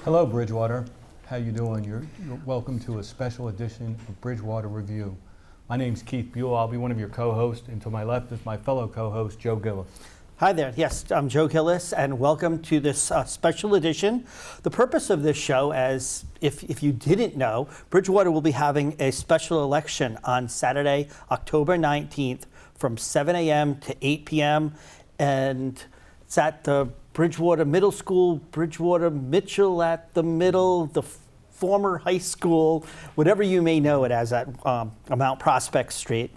Hello, Bridgewater. How you doing? You're welcome to a special edition of Bridgewater Review. My name's Keith Buohl. I'll be one of your co-hosts, and to my left is my fellow co-host, Joe Gillis. Hi there. Yes, I'm Joe Gillis, and welcome to this special edition. The purpose of this show, as if you didn't know, Bridgewater will be having a special election on Saturday, October 19th from 7 a.m. to 8 p.m. And it's at the Bridgewater Middle School, Bridgewater Mitchell at the middle, the former high school, whatever you may know it as at Mount Prospect Street.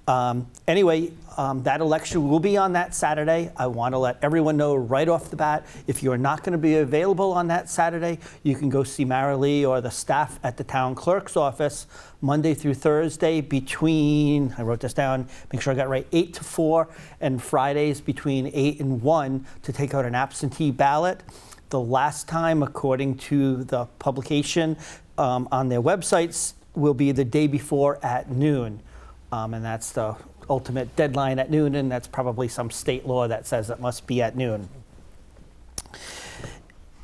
That election will be on that Saturday. I want to let everyone know right off the bat, if you're not going to be available on that Saturday, you can go see Marilee or the staff at the town clerk's office Monday through Thursday between, I wrote this down, make sure I got it right, 8 to 4, and Fridays between 8 and 1 to take out an absentee ballot. The last time, according to the publication on their websites, will be the day before at noon. And that's the ultimate deadline at noon, and that's probably some state law that says it must be at noon.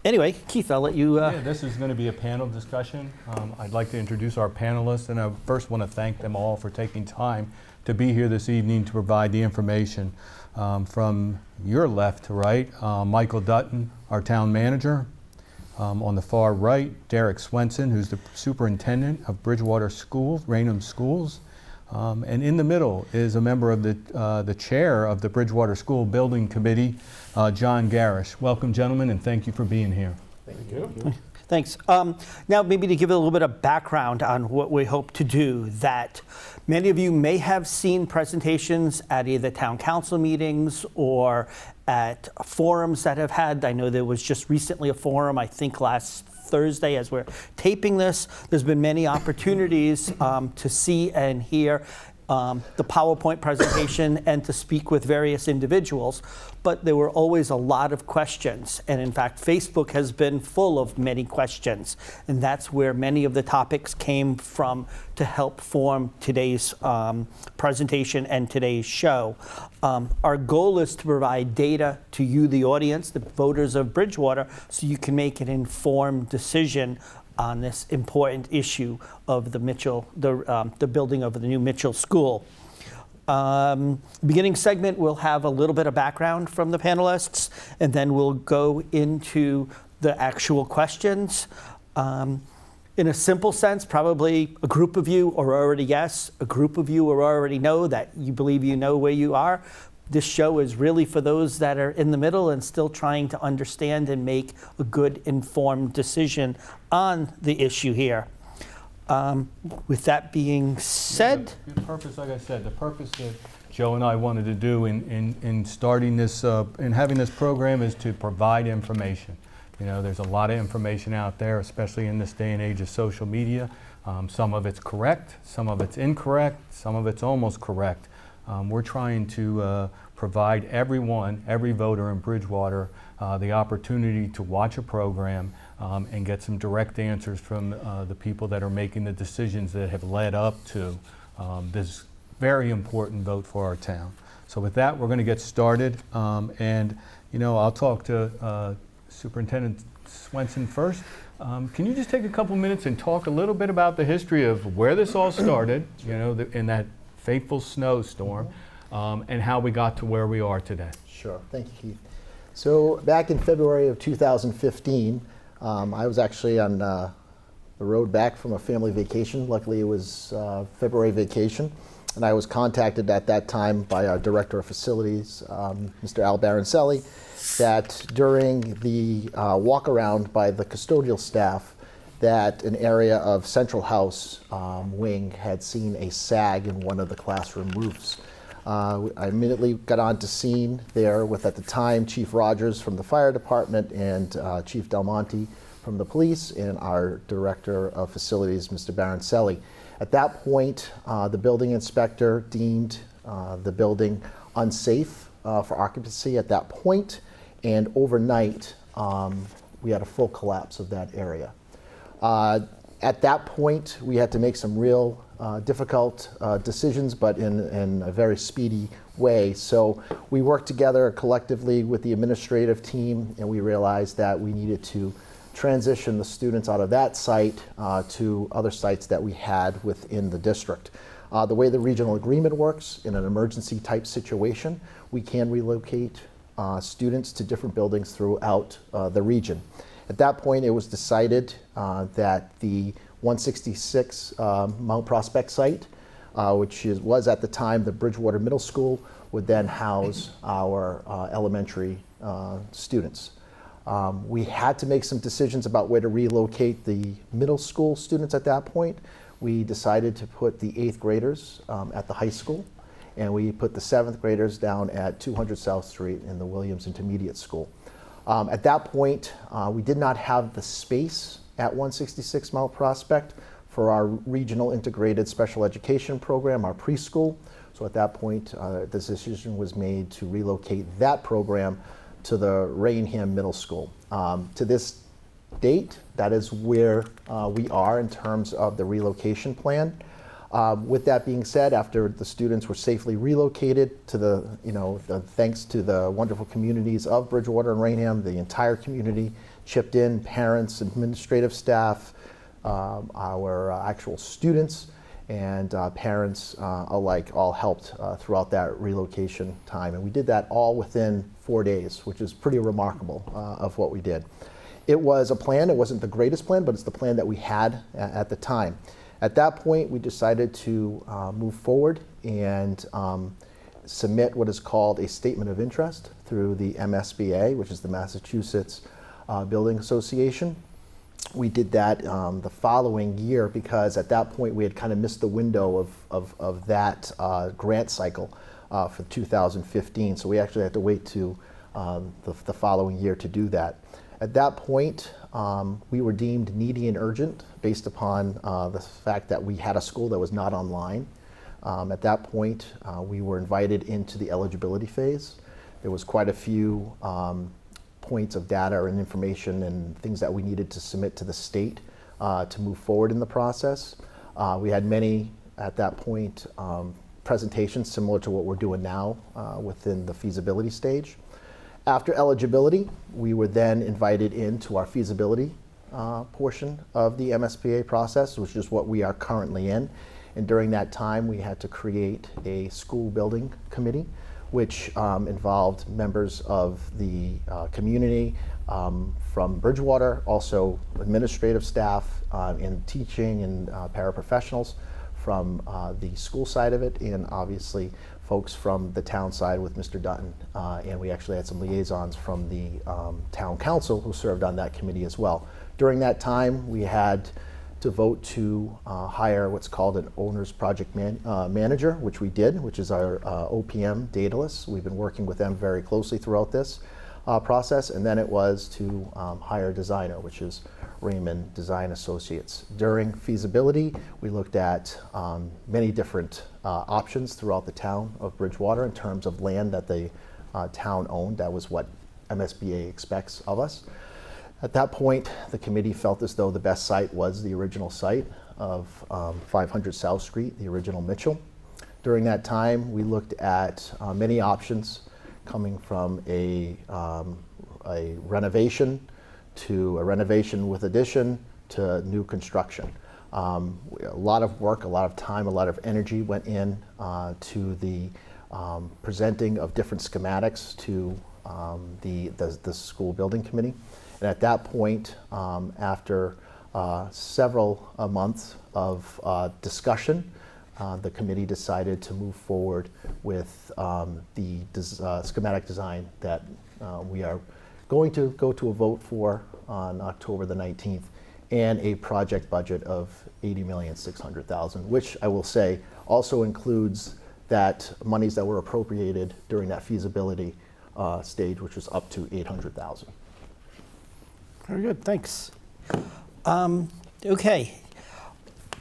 Anyway, Keith, I'll let you... Yeah, this is going to be a panel discussion. I'd like to introduce our panelists, and I first want to thank them all for taking time to be here this evening to provide the information. From your left to right, Michael Dutton, our town manager. On the far right, Derek Swenson, who's the superintendent of Bridgewater Schools, Raynham Schools. And in the middle is a member of the chair of the Bridgewater School Building Committee, John Gerrish. Welcome, gentlemen, and thank you for being here. Thank you. Thanks. Now, maybe to give a little bit of background on what we hope to do, that many of you may have seen presentations at either town council meetings or at forums that have had. I know there was just recently a forum, I think last Thursday as we're taping this. There's been many opportunities to see and hear the PowerPoint presentation and to speak with various individuals, but there were always a lot of questions, and in fact Facebook has been full of many questions, and that's where many of the topics came from to help form today's presentation and today's show. Our goal is to provide data to you, the audience, the voters of Bridgewater, so you can make an informed decision on this important issue of the Mitchell, the building of the new Mitchell School. Beginning segment, we'll have a little bit of background from the panelists, and then we'll go into the actual questions. In a simple sense, probably a group of you are already yes, a group of you are already no, that you believe you know where you are. This show is really for those that are in the middle and still trying to understand and make a good informed decision on the issue here. With that being said... The purpose, like I said, the purpose that Joe and I wanted to do in starting this, in having this program is to provide information. You know, there's a lot of information out there, especially in this day and age of social media. Some of it's correct, some of it's incorrect, some of it's almost correct. We're trying to provide everyone, every voter in Bridgewater, the opportunity to watch a program and get some direct answers from the people that are making the decisions that have led up to this very important vote for our town. So with that, we're going to get started. And, you know, I'll talk to Superintendent Swenson first. Can you just take a couple minutes and talk a little bit about the history of where this all started, you know, in that fateful snowstorm, and how we got to where we are today? Sure. Thank you, Keith. So back in February of 2015, I was actually on the road back from a family vacation. Luckily, it was February vacation, and I was contacted at that time by our Director of Facilities, Mr. Al Baroncelli, that during the walk-around by the custodial staff, that an area of Central House wing had seen a sag in one of the classroom roofs. I immediately got onto scene there with, at the time, Chief Rogers from the fire department and Chief Del Monte from the police and our Director of Facilities, Mr. Baroncelli. At that point, the building inspector deemed the building unsafe for occupancy at that point, and overnight we had a full collapse of that area. At that point, we had to make some real difficult decisions, but in a very speedy way. So we worked together collectively with the administrative team, and we realized that we needed to transition the students out of that site to other sites that we had within the district. The way the regional agreement works, in an emergency type situation, we can relocate students to different buildings throughout the region. At that point, it was decided that the 166 Mount Prospect site, which was at the time the Bridgewater Middle School, would then house our elementary students. We had to make some decisions about where to relocate the middle school students at that point. We decided to put the 8th graders at the high school, and we put the 7th graders down at 200 South Street in the Williams Intermediate School. At that point, we did not have the space at 166 Mount Prospect for our regional integrated special education program, our preschool. So at that point, the decision was made to relocate that program to the Rainham Middle School. To this date, that is where we are in terms of the relocation plan. With that being said, after the students were safely relocated to thanks to the wonderful communities of Bridgewater and Rainham, the entire community chipped in, parents, administrative staff, our actual students, and parents alike all helped throughout that relocation time. And we did that all within 4 days, which is pretty remarkable of what we did. It was a plan. It wasn't the greatest plan, but it's the plan that we had at the time. At that point, we decided to move forward and submit what is called a statement of interest through the MSBA, which is the Massachusetts Building Association. We did that the following year because at that point we had kind of missed the window of that grant cycle for 2015. So we actually had to wait to the following year to do that. At that point, we were deemed needy and urgent based upon the fact that we had a school that was not online. At that point, we were invited into the eligibility phase. There was quite a few points of data and information and things that we needed to submit to the state to move forward in the process. We had many, at that point, presentations similar to what we're doing now within the feasibility stage. After eligibility, we were then invited into our feasibility portion of the MSBA process, which is what we are currently in. And during that time, we had to create a school building committee, which involved members of the community from Bridgewater, also administrative staff in teaching and paraprofessionals from the school side of it, and obviously folks from the town side with Mr. Dutton. And we actually had some liaisons from the town council who served on that committee as well. During that time, we had to vote to hire what's called an owner's project manager, which we did, which is our OPM Daedalus. We've been working with them very closely throughout this process. And then it was to hire a designer, which is Raymond Design Associates. During feasibility, we looked at many different options throughout the town of Bridgewater in terms of land that the town owned. That was what MSBA expects of us. At that point, the committee felt as though the best site was the original site of 500 South Street, the original Mitchell. During that time, we looked at many options, coming from a renovation to a renovation with addition to new construction. A lot of work, a lot of time, a lot of energy went in to the presenting of different schematics to the school building committee. And at that point, after several months of discussion, the committee decided to move forward with the schematic design that we are going to go to a vote for on October the 19th, and a project budget of $80,600,000, which I will say also includes that monies that were appropriated during that feasibility stage, which was up to $800,000. Very good, thanks. Okay,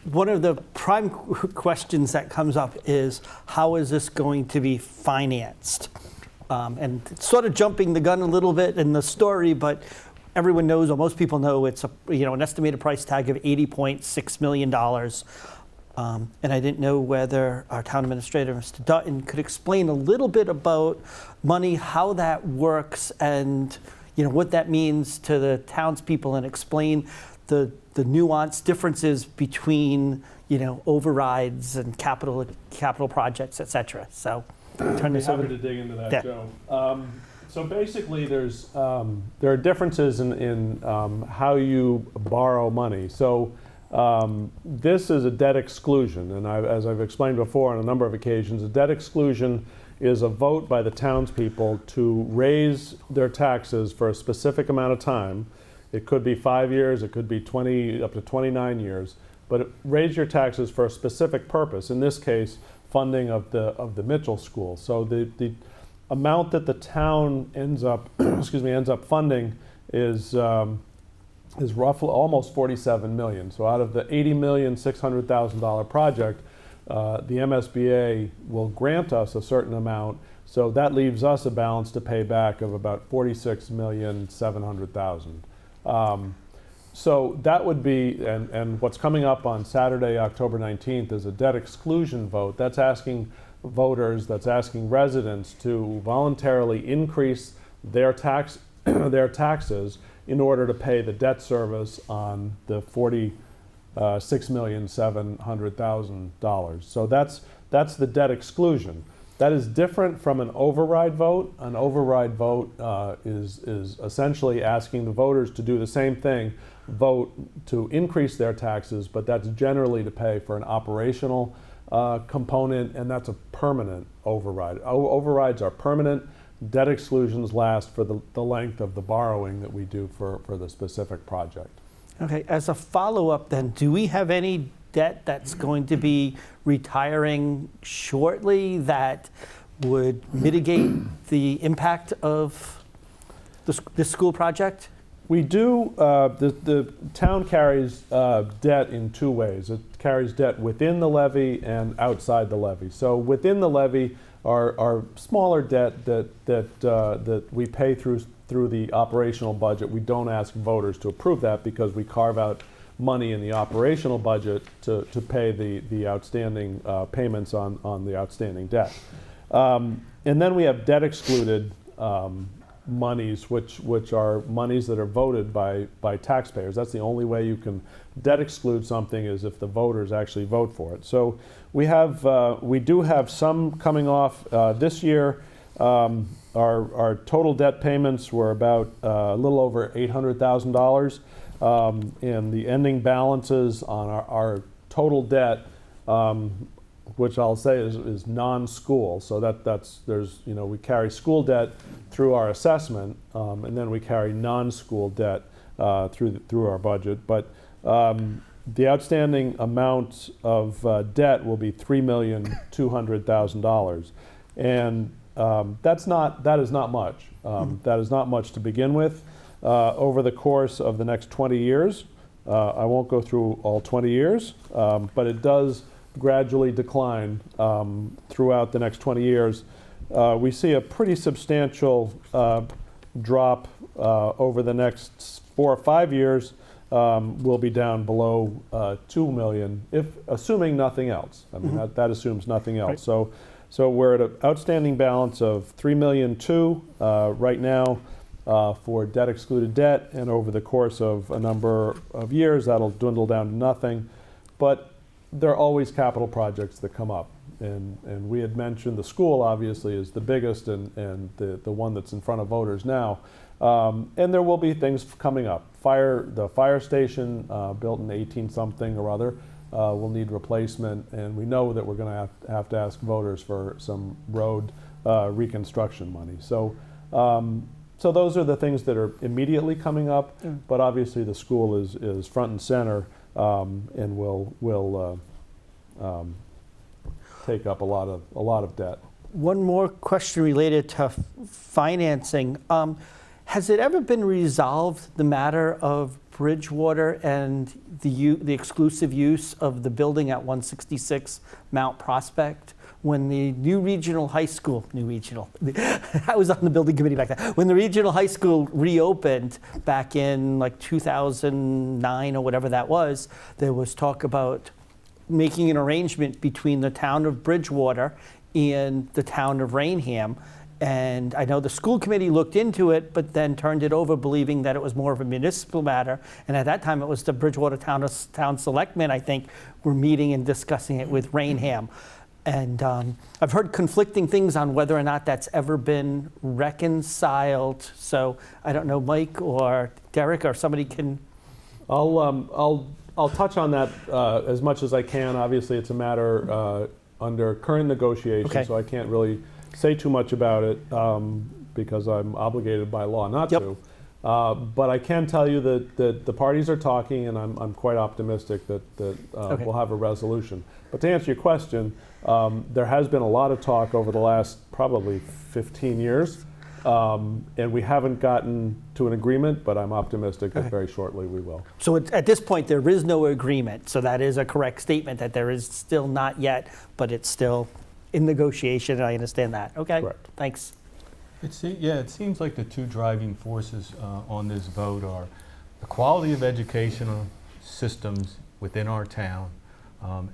one of the prime questions that comes up is, how is this going to be financed? And it's sort of jumping the gun a little bit in the story, but everyone knows, or most people know, it's an estimated price tag of $80.6 million. And I didn't know whether our town administrator, Mr. Dutton, could explain a little bit about money, how that works, and what that means to the townspeople and explain the nuanced differences between overrides and capital projects, et cetera. So turn this over. Happy to dig into that, Yeah. Joe. So basically, there are differences in how you borrow money. So this is a debt exclusion, and as I've explained before on a number of occasions, a debt exclusion is a vote by the townspeople to raise their taxes for a specific amount of time. It could be 5 years, it could be 20 up to 29 years, but raise your taxes for a specific purpose. In this case, funding of the Mitchell School. So the amount that the town ends up funding is roughly almost $47 million. So out of the $80,600,000 project, the MSBA will grant us a certain amount. So that leaves us a balance to pay back of about $46,700,000. So that would be, and what's coming up on Saturday, October 19th, is a debt exclusion vote. That's asking voters, that's asking residents to voluntarily increase their taxes in order to pay the debt service on the $46,700,000. So that's the debt exclusion. That is different from an override vote. An override vote is essentially asking the voters to do the same thing, vote to increase their taxes, but that's generally to pay for an operational component, and that's a permanent override. Overrides are permanent. Debt exclusions last for the length of the borrowing that we do for the specific project. Okay, as a follow-up then, do we have any debt that's going to be retiring shortly that would mitigate the impact of this school project? We do. The town carries debt in two ways. It carries debt within the levy and outside the levy. So within the levy are smaller debt that we pay through the operational budget. We don't ask voters to approve that because we carve out money in the operational budget to pay the outstanding payments on the outstanding debt. And then we have debt excluded monies, which are monies that are voted by taxpayers. That's the only way you can debt exclude something, is if the voters actually vote for it. So we do have some coming off this year. Our total debt payments were about a little over $800,000, and the ending balances on our total debt, which I'll say is non-school. So we carry school debt through our assessment, and then we carry non-school debt through our budget. But the outstanding amount of debt will be $3,200,000, and that is not much. That is not much to begin with. Over the course of the next 20 years, I won't go through all 20 years, but it does gradually decline throughout the next 20 years. We see a pretty substantial drop over the next 4 or 5 years. We'll be down below 2 million, assuming nothing else. I mean, that assumes nothing else. Right. So we're at an outstanding balance of $3.2 million right now for debt excluded debt, and over the course of a number of years, that'll dwindle down to nothing. But there are always capital projects that come up, and we had mentioned the school obviously is the biggest and the one that's in front of voters now, and there will be things coming up. The fire station built in 18-something or other will need replacement, and we know that we're going to have to ask voters for some road reconstruction money. So those are the things that are immediately coming up, but obviously the school is front and center, and will take up a lot of debt. One more question related to financing. Has it ever been resolved, the matter of Bridgewater and the exclusive use of the building at 166 Mount Prospect? When the new regional high school, I was on the building committee back then. When the regional high school reopened back in like 2009 or whatever that was, there was talk about making an arrangement between the town of Bridgewater and the town of Rainham, And I know the school committee looked into it, but then turned it over believing that it was more of a municipal matter. And at that time, it was the Bridgewater Town Selectmen, I think, were meeting and discussing it with Rainham. And I've heard conflicting things on whether or not that's ever been reconciled. So I don't know, Mike or Derek or somebody can. I'll touch on that as much as I can. Obviously, it's a matter under current negotiation, Okay. so I can't really say too much about it because I'm obligated by law not Yep. to. But I can tell you that the parties are talking, and I'm quite optimistic that Okay. we'll have a resolution. But to answer your question, there has been a lot of talk over the last probably 15 years, and we haven't gotten to an agreement, but I'm optimistic that Okay. very shortly we will. So at this point, there is no agreement. So that is a correct statement that there is still not yet, but it's still in negotiation. I understand that. Okay. Correct. Thanks. It seems like the two driving forces on this vote are the quality of educational systems within our town,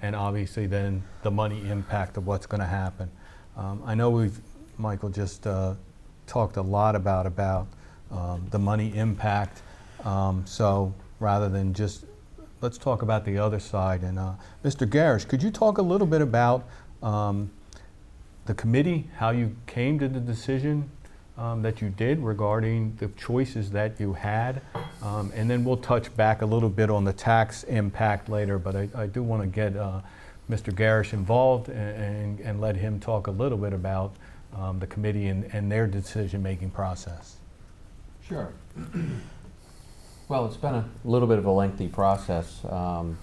and obviously then the money impact of what's going to happen. I know Michael just talked a lot about the money impact, so rather than just, let's talk about the other side. And Mr. Gerrish, could you talk a little bit about the committee, how you came to the decision that you did regarding the choices that you had, and then we'll touch back a little bit on the tax impact later, but I do want to get Mr. Gerrish involved and let him talk a little bit about the committee and their decision-making process. Sure. Well, it's been a little bit of a lengthy process.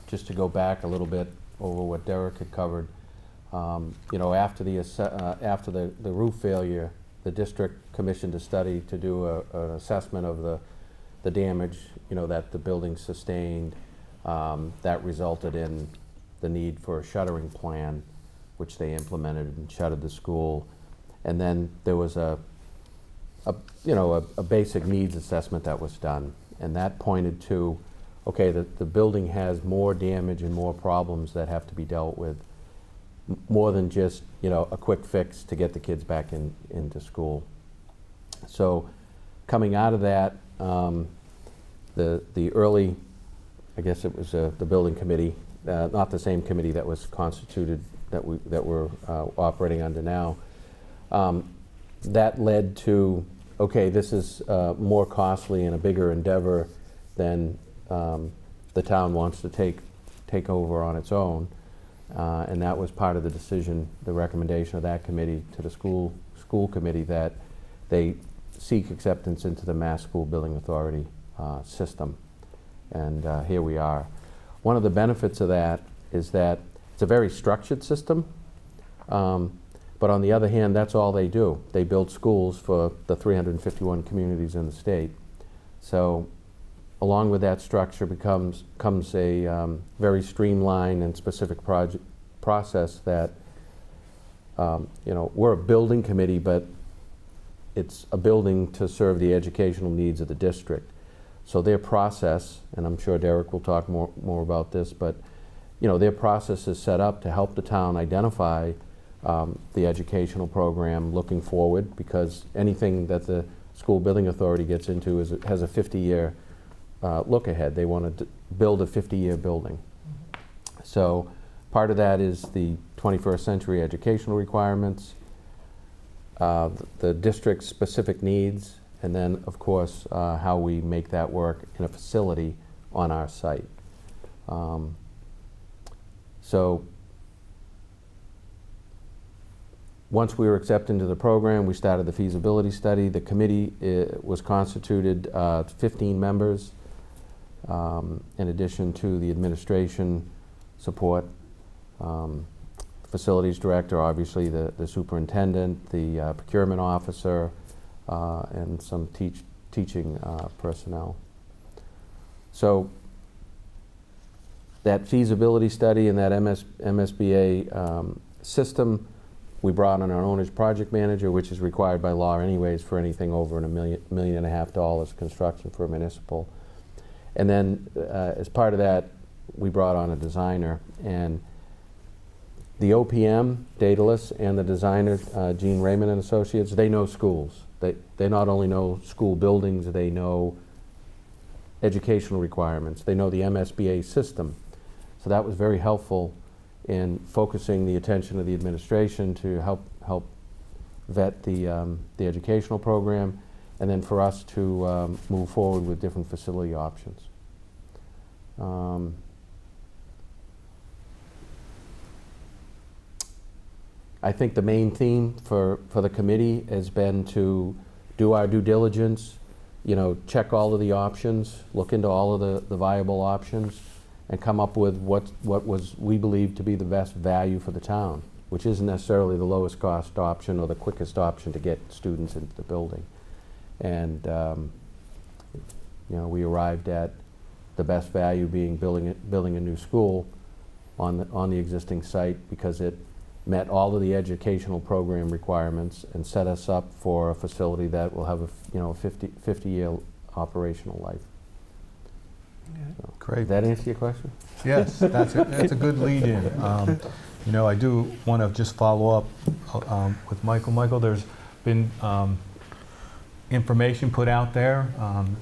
Just to go back a little bit over what Derek had covered, after the roof failure, the district commissioned a study to do an assessment of the damage, that the building sustained. That resulted in the need for a shuttering plan, which they implemented and shuttered the school. And then there was a basic needs assessment that was done, and that pointed to, okay, the building has more damage and more problems that have to be dealt with, more than just a quick fix to get the kids back into school. So coming out of that, the early, I guess it was the building committee, not the same committee that was constituted that we're operating under now. That led to, okay, this is more costly and a bigger endeavor than the town wants to take over on its own. And that was part of the decision, the recommendation of that committee to the school committee, that they seek acceptance into the Mass School Building Authority system. And here we are. One of the benefits of that is that it's a very structured system, but on the other hand, that's all they do. They build schools for the 351 communities in the state. So along with that structure comes a very streamlined and specific process that, we're a building committee, but it's a building to serve the educational needs of the district. So their process, and I'm sure Derek will talk more about this, but their process is set up to help the town identify the educational program looking forward, because anything that the School Building Authority gets into has a 50-year look ahead. They want to build a 50-year building. So part of that is the 21st century educational requirements, the district's specific needs, and then, of course, how we make that work in a facility on our site. So once we were accepted into the program, we started the feasibility study. The committee was constituted 15 members, in addition to the administration support, facilities director, obviously the superintendent, the procurement officer, and some teaching personnel. So that feasibility study and that MSBA system, we brought in our owner's project manager, which is required by law anyways for anything over $1.5 million construction for a municipal. And then as part of that, we brought on a designer. And The OPM, Daedalus, and the designer, Gene Raymond and Associates, they know schools. They not only know school buildings, they know educational requirements. They know the MSBA system. So that was very helpful in focusing the attention of the administration to help vet the educational program, and then for us to move forward with different facility options. I think the main theme for the committee has been to do our due diligence, check all of the options, look into all of the viable options, and come up with what was we believe to be the best value for the town, which isn't necessarily the lowest cost option or the quickest option to get students into the building. And we arrived at the best value being building a new school on the existing site, because it met all of the educational program requirements and set us up for a facility that will have a 50-year operational life. So, Great. Did that answer your question? Yes, that's a good lead-in. I do want to just follow up with Michael. Michael, there's been information put out there.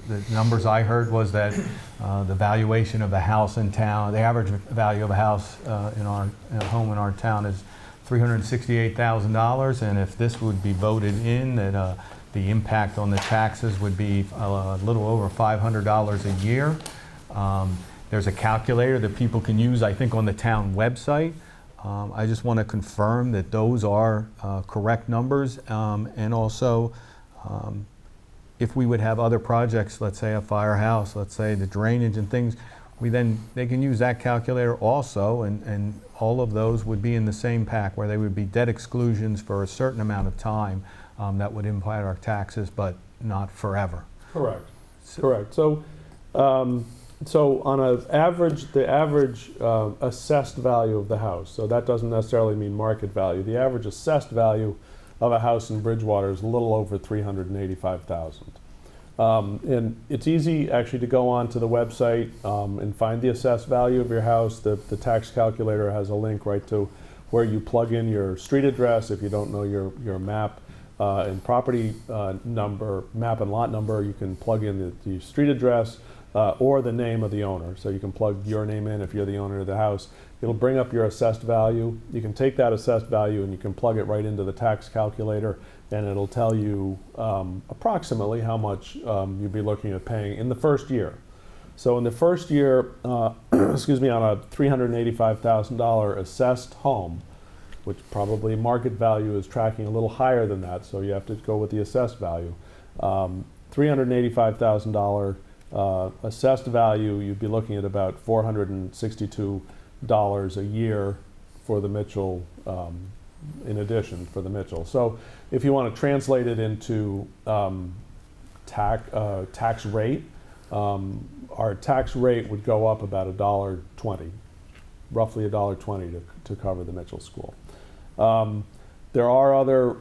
The numbers I heard was that the valuation of a house in town, the average value of a house in a home in our town is $368,000, and if this would be voted in, that the impact on the taxes would be a little over $500 a year. There's a calculator that people can use, I think, on the town website. I just want to confirm that those are correct numbers, and also if we would have other projects, let's say a firehouse, let's say the drainage and things, they can use that calculator also, and all of those would be in the same pack, where they would be debt exclusions for a certain amount of time that would impact our taxes, but not forever. Correct. Correct. So on the average assessed value of the house, so that doesn't necessarily mean market value. The average assessed value of a house in Bridgewater is a little over $385,000. And it's easy actually to go onto the website and find the assessed value of your house. The tax calculator has a link right to where you plug in your street address. If you don't know your map and property number, map and lot number, you can plug in the street address or the name of the owner. So you can plug your name in if you're the owner of the house. It'll bring up your assessed value. You can take that assessed value and you can plug it right into the tax calculator, and it'll tell you approximately how much you'd be looking at paying in the first year. So in the first year, excuse me, on a $385,000 assessed home, which probably market value is tracking a little higher than that, so you have to go with the assessed value. $385,000 assessed value, you'd be looking at about $462 a year for the Mitchell, in addition for the Mitchell. So if you want to translate it into tax rate, our tax rate would go up about $1.20, roughly $1.20 to cover the Mitchell School. There are other,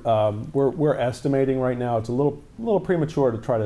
we're estimating right now, it's a little premature to try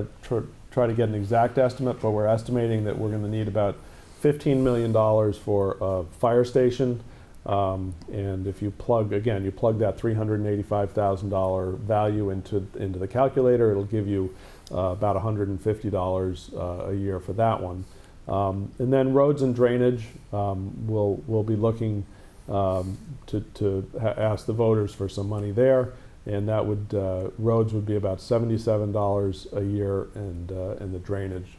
to get an exact estimate, but we're estimating that we're going to need about $15 million for a fire station. And if you plug that $385,000 value into the calculator, it'll give you about $150 a year for that one. And then roads and drainage, we'll be looking to ask the voters for some money there, and that would roads would be about $77 a year, and the drainage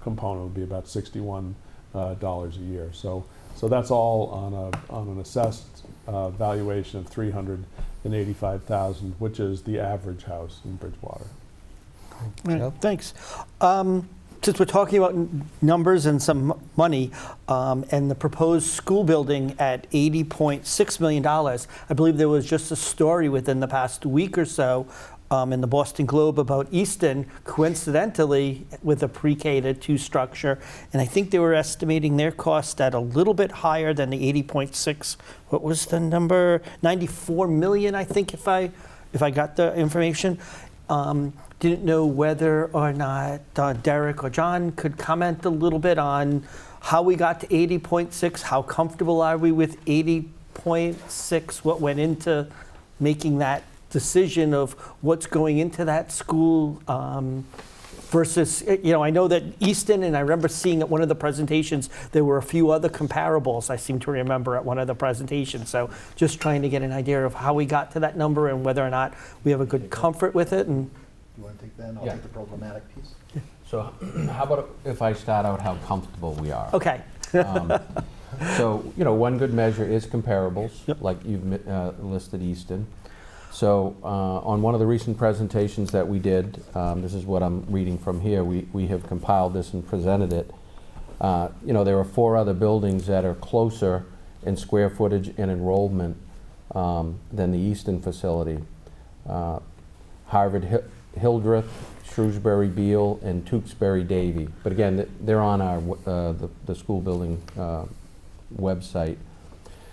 component would be about $61 a year. So that's all on an assessed valuation of $385,000, which is the average house in Bridgewater. Right, thanks. Since we're talking about numbers and some money, and the proposed school building at $80.6 million, I believe there was just a story within the past week or so in the Boston Globe about Easton, coincidentally, with a pre-K to 2 structure. And I think they were estimating their cost at a little bit higher than the 80.6. What was the number? 94 million, I think, if I got the information. Didn't know whether or not Derek or John could comment a little bit on how we got to 80.6. How comfortable are we with 80.6 $4.6, what went into making that decision of what's going into that school versus, I know that Easton, and I remember seeing at one of the presentations, there were a few other comparables I seem to remember at one of the presentations. So just trying to get an idea of how we got to that number and whether or not we have a good comfort with it. And You want to take that? I'll Yeah. take the programmatic piece. So how about if I start out how comfortable we are? okay, So, one good measure is comparables, Yep. like you've listed Easton. So on one of the recent presentations that we did, this is what I'm reading from here, we have compiled this and presented it. There are 4 other buildings that are closer in square footage and enrollment than the Easton facility. Harvard Hildreth, Shrewsbury Beal, and Tewksbury Davie. But again, they're on our the school building website.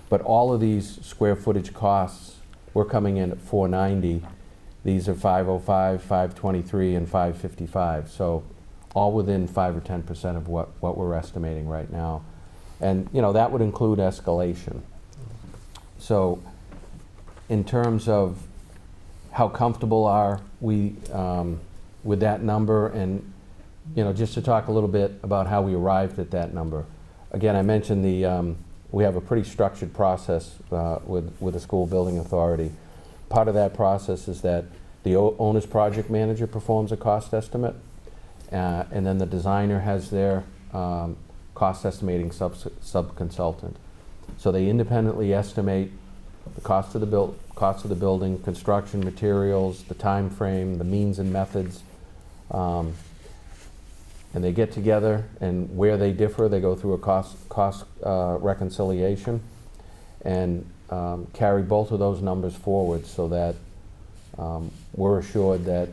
But all of these square footage costs, we're coming in at $490. These are $505, $523, and $555. So all within 5 or 10% of what we're estimating right now. And that would include escalation. So in terms of how comfortable are we with that number, and just to talk a little bit about how we arrived at that number. Again, I mentioned we have a pretty structured process with the school building authority. Part of that process is that the owner's project manager performs a cost estimate, and then the designer has their cost estimating sub-consultant. So they independently estimate the cost of the building, construction materials, the time frame, the means and methods, and they get together, and where they differ, they go through a cost reconciliation and carry both of those numbers forward so that we're assured that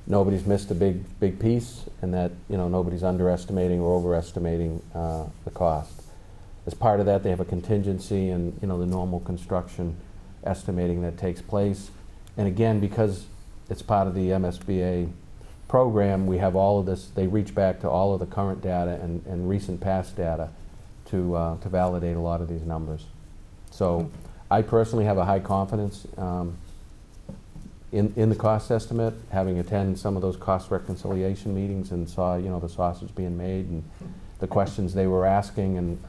nobody's missed a big piece, and that nobody's underestimating or overestimating the cost. As part of that, they have a contingency and the normal construction estimating that takes place. And again, because it's part of the MSBA program, we have all of this. They reach back to all of the current data and recent past data to validate a lot of these numbers. So I personally have a high confidence in the cost estimate, having attended some of those cost reconciliation meetings and saw the sausage being made and the questions they were asking, and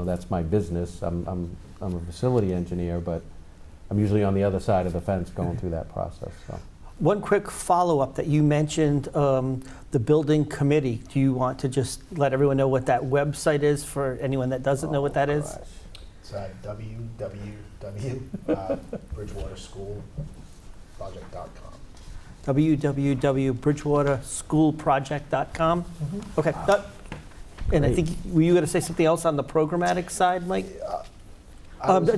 that's my business. I'm a facility engineer, but I'm usually on the other side of the fence going through that process. So. one quick follow-up that you mentioned, the building committee. Do you want to just let everyone know what that website is for anyone that doesn't know what that is? It's www.bridgewaterschoolproject.com. www.bridgewaterschoolproject.com? Okay. And I think, were you going to say something else on the programmatic side, Mike?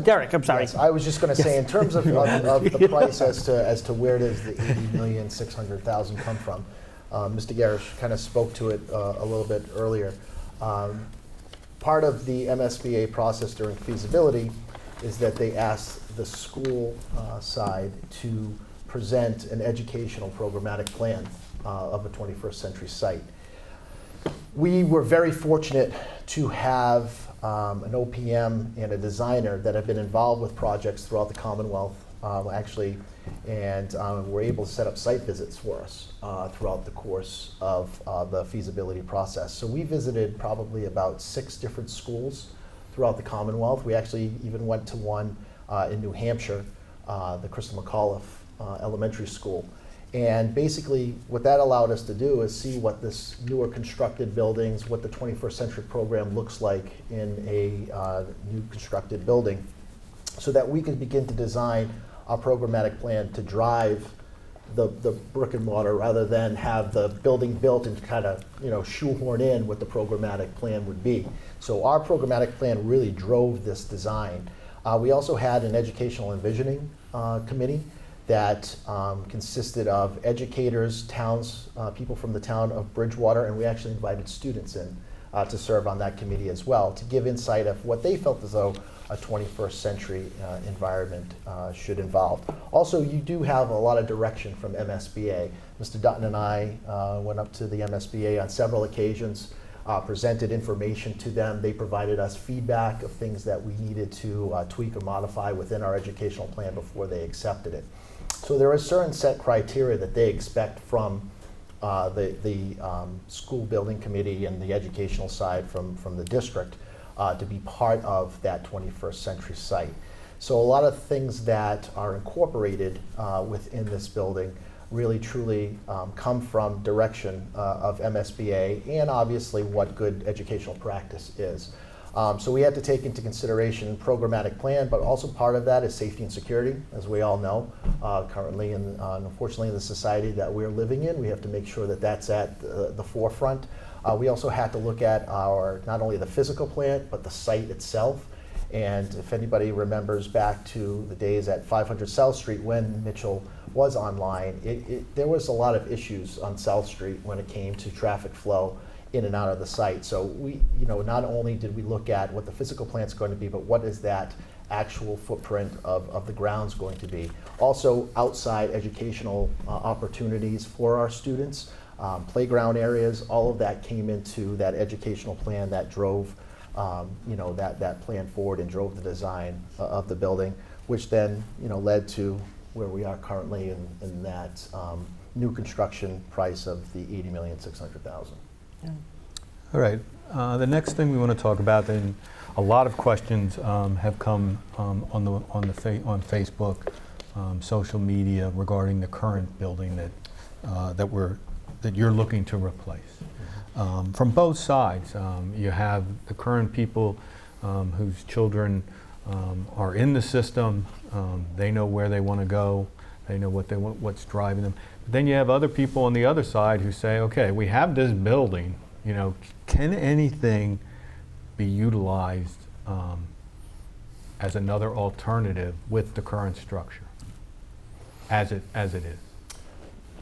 Derek, I'm sorry. Yes, I was just going to say, in terms of the price as to where does the $80,600,000 come from, Mr. Gerrish kind of spoke to it a little bit earlier. Part of the MSBA process during feasibility is that they asked the school side to present an educational programmatic plan of a 21st century site. We were very fortunate to have an OPM and a designer that have been involved with projects throughout the Commonwealth, actually, and were able to set up site visits for us throughout the course of the feasibility process. So we visited probably about 6 different schools throughout the Commonwealth. We actually even went to one in New Hampshire, the Crystal McAuliffe Elementary School. And basically, what that allowed us to do is see what this newer constructed buildings, what the 21st century program looks like in a new constructed building, so that we could begin to design a programmatic plan to drive the brick and mortar, rather than have the building built and kind of shoehorn in what the programmatic plan would be. So our programmatic plan really drove this design. We also had an educational envisioning committee that consisted of educators, towns, people from the town of Bridgewater, and we actually invited students in to serve on that committee as well, to give insight of what they felt as though a 21st century environment should involve. Also, you do have a lot of direction from MSBA. Mr. Dutton and I went up to the MSBA on several occasions presented information to them. They provided us feedback of things that we needed to tweak or modify within our educational plan before they accepted it. So there are certain set criteria that they expect from the school building committee and the educational side from the district to be part of that 21st century site. So a lot of things that are incorporated within this building really truly come from direction of MSBA and obviously what good educational practice is. So we have to take into consideration programmatic plan, but also part of that is safety and security, as we all know. Currently, and unfortunately in the society that we're living in, we have to make sure that that's at the forefront. We also have to look at not only the physical plant, but the site itself. And if anybody remembers back to the days at 500 South Street when Mitchell was online, there was a lot of issues on South Street when it came to traffic flow in and out of the site. So we, not only did we look at what the physical plant's going to be, but what is that actual footprint of the grounds going to be. Also outside educational opportunities for our students, playground areas, all of that came into that educational plan that drove that plan forward and drove the design of the building, which then led to where we are currently in that new construction price of the $80,600,000. All right. The next thing we want to talk about, and a lot of questions have come on Facebook, social media regarding the current building that you're looking to replace. From both sides, you have the current people whose children are in the system. They know where they want to go. They know what they want, what's driving them. But then you have other people on the other side who say, okay, we have this building, can anything be utilized as another alternative with the current structure as it is?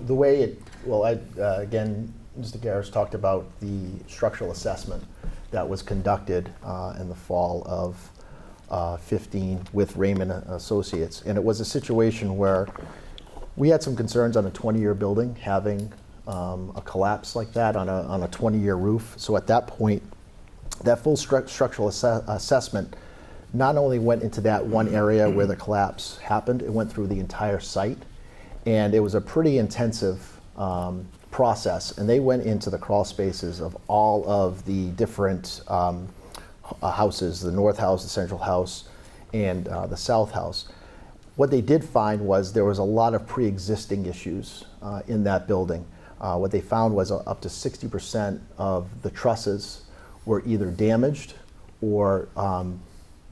The way again, Mr. Gerrish talked about the structural assessment that was conducted in the fall of 15 with Raymond Associates. And it was a situation where we had some concerns on a 20-year building having a collapse like that on a 20-year roof. So at that point, that full structural assessment not only went into that one area where the collapse happened, it went through the entire site. And it was a pretty intensive process. And they went into the crawl spaces of all of the different houses, the north house, the central house, and the south house. What they did find was there was a lot of pre-existing issues in that building. What they found was up to 60% of the trusses were either damaged or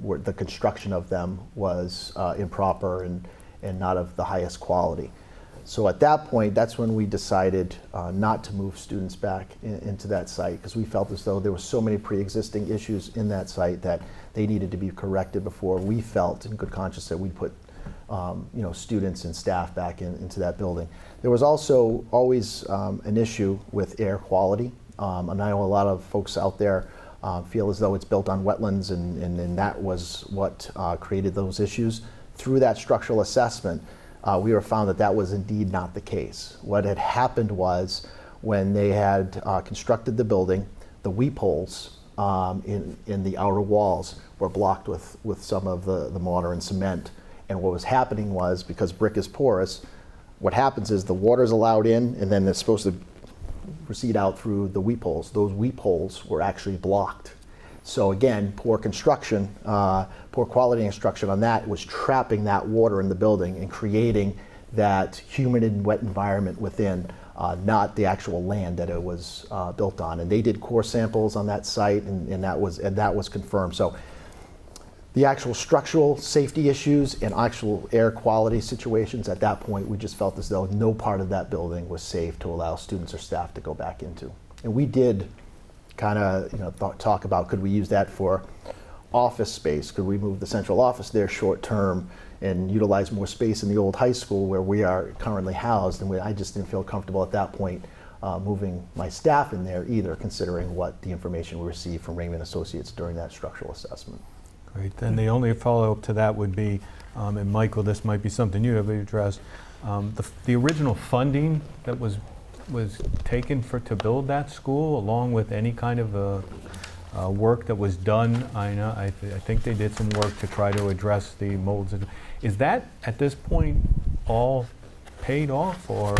the construction of them was improper and not of the highest quality. So at that point, that's when we decided not to move students back into that site, because we felt as though there were so many pre-existing issues in that site that they needed to be corrected before we felt in good conscience that we'd put students and staff back into that building. There was also always an issue with air quality. And I know a lot of folks out there feel as though it's built on wetlands, and that was what created those issues. Through that structural assessment, we were found that was indeed not the case. What had happened was when they had constructed the building, the weep holes in the outer walls were blocked with some of the mortar and cement. And what was happening was, because brick is porous, what happens is the water is allowed in, and then it's supposed to proceed out through the weep holes. Those weep holes were actually blocked. So again, poor construction, poor quality construction on that was trapping that water in the building and creating that humid and wet environment within, not the actual land that it was built on. And they did core samples on that site, and that was confirmed. So the actual structural safety issues and actual air quality situations, at that point, we just felt as though no part of that building was safe to allow students or staff to go back into. And we did kind of talk about, could we use that for office space? Could we move the central office there short term and utilize more space in the old high school where we are currently housed? And I just didn't feel comfortable at that point moving my staff in there either, considering what the information we received from Raymond Associates during that structural assessment. Great. Then the only follow-up to that would be, and Michael, this might be something you have addressed, the original funding that was that was taken to build that school, along with any kind of work that was done? I think they did some work to try to address the molds. Is that, at this point, all paid off, or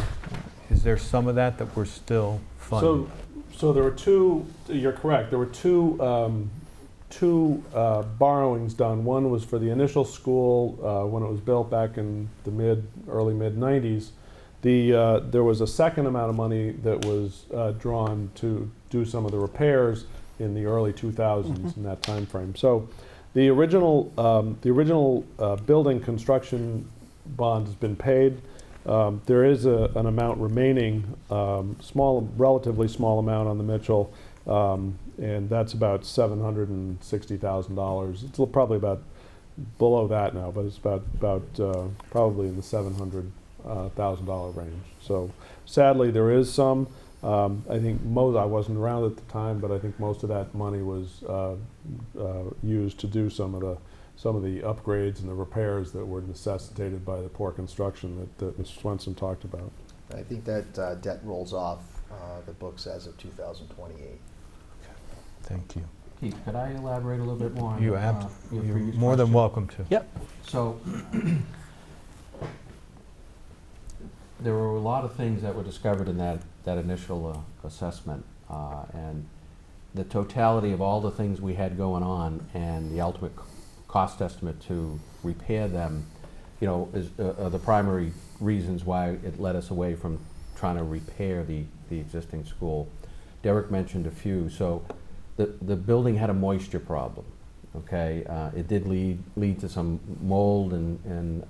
is there some of that we're still funding? So there were two, you're correct, there were two borrowings done. One was for the initial school when it was built back in the early mid-90s. There was a second amount of money that was drawn to do some of the repairs in the early 2000s in that time frame. So the original building construction bond has been paid. There is an amount remaining, relatively small amount on the Mitchell, and that's about $760,000. It's probably about below that now, but it's about probably in the $700,000 range. So sadly, there is some. I think I wasn't around at the time, but I think most of that money was used to do some of the upgrades and the repairs that were necessitated by the poor construction that Mr. Swenson talked about. I think that debt rolls off the books as of 2028. Thank you. Keith, could I elaborate a little bit more on You're more than welcome to. Yep. So there were a lot of things that were discovered in that initial assessment, and the totality of all the things we had going on and the ultimate cost estimate to repair them, is the primary reasons why it led us away from trying to repair the existing school. Derek mentioned a few. So the building had a moisture problem. Okay, it did lead to some mold and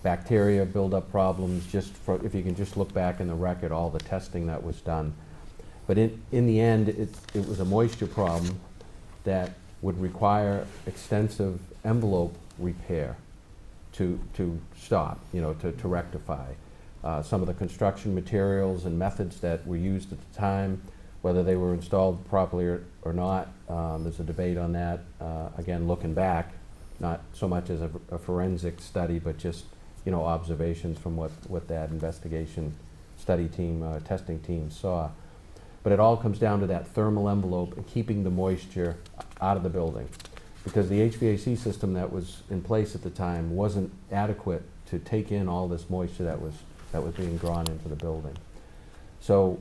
bacteria buildup problems. If you can just look back in the record, all the testing that was done. But in the end, it was a moisture problem that would require extensive envelope repair to stop, to rectify. Some of the construction materials and methods that were used at the time, whether they were installed properly or not, there's a debate on that. Again, looking back, not so much as a forensic study, but just observations from what that investigation study team, testing team saw. But it all comes down to that thermal envelope and keeping the moisture out of the building, because the HVAC system that was in place at the time wasn't adequate to take in all this moisture that was being drawn into the building. So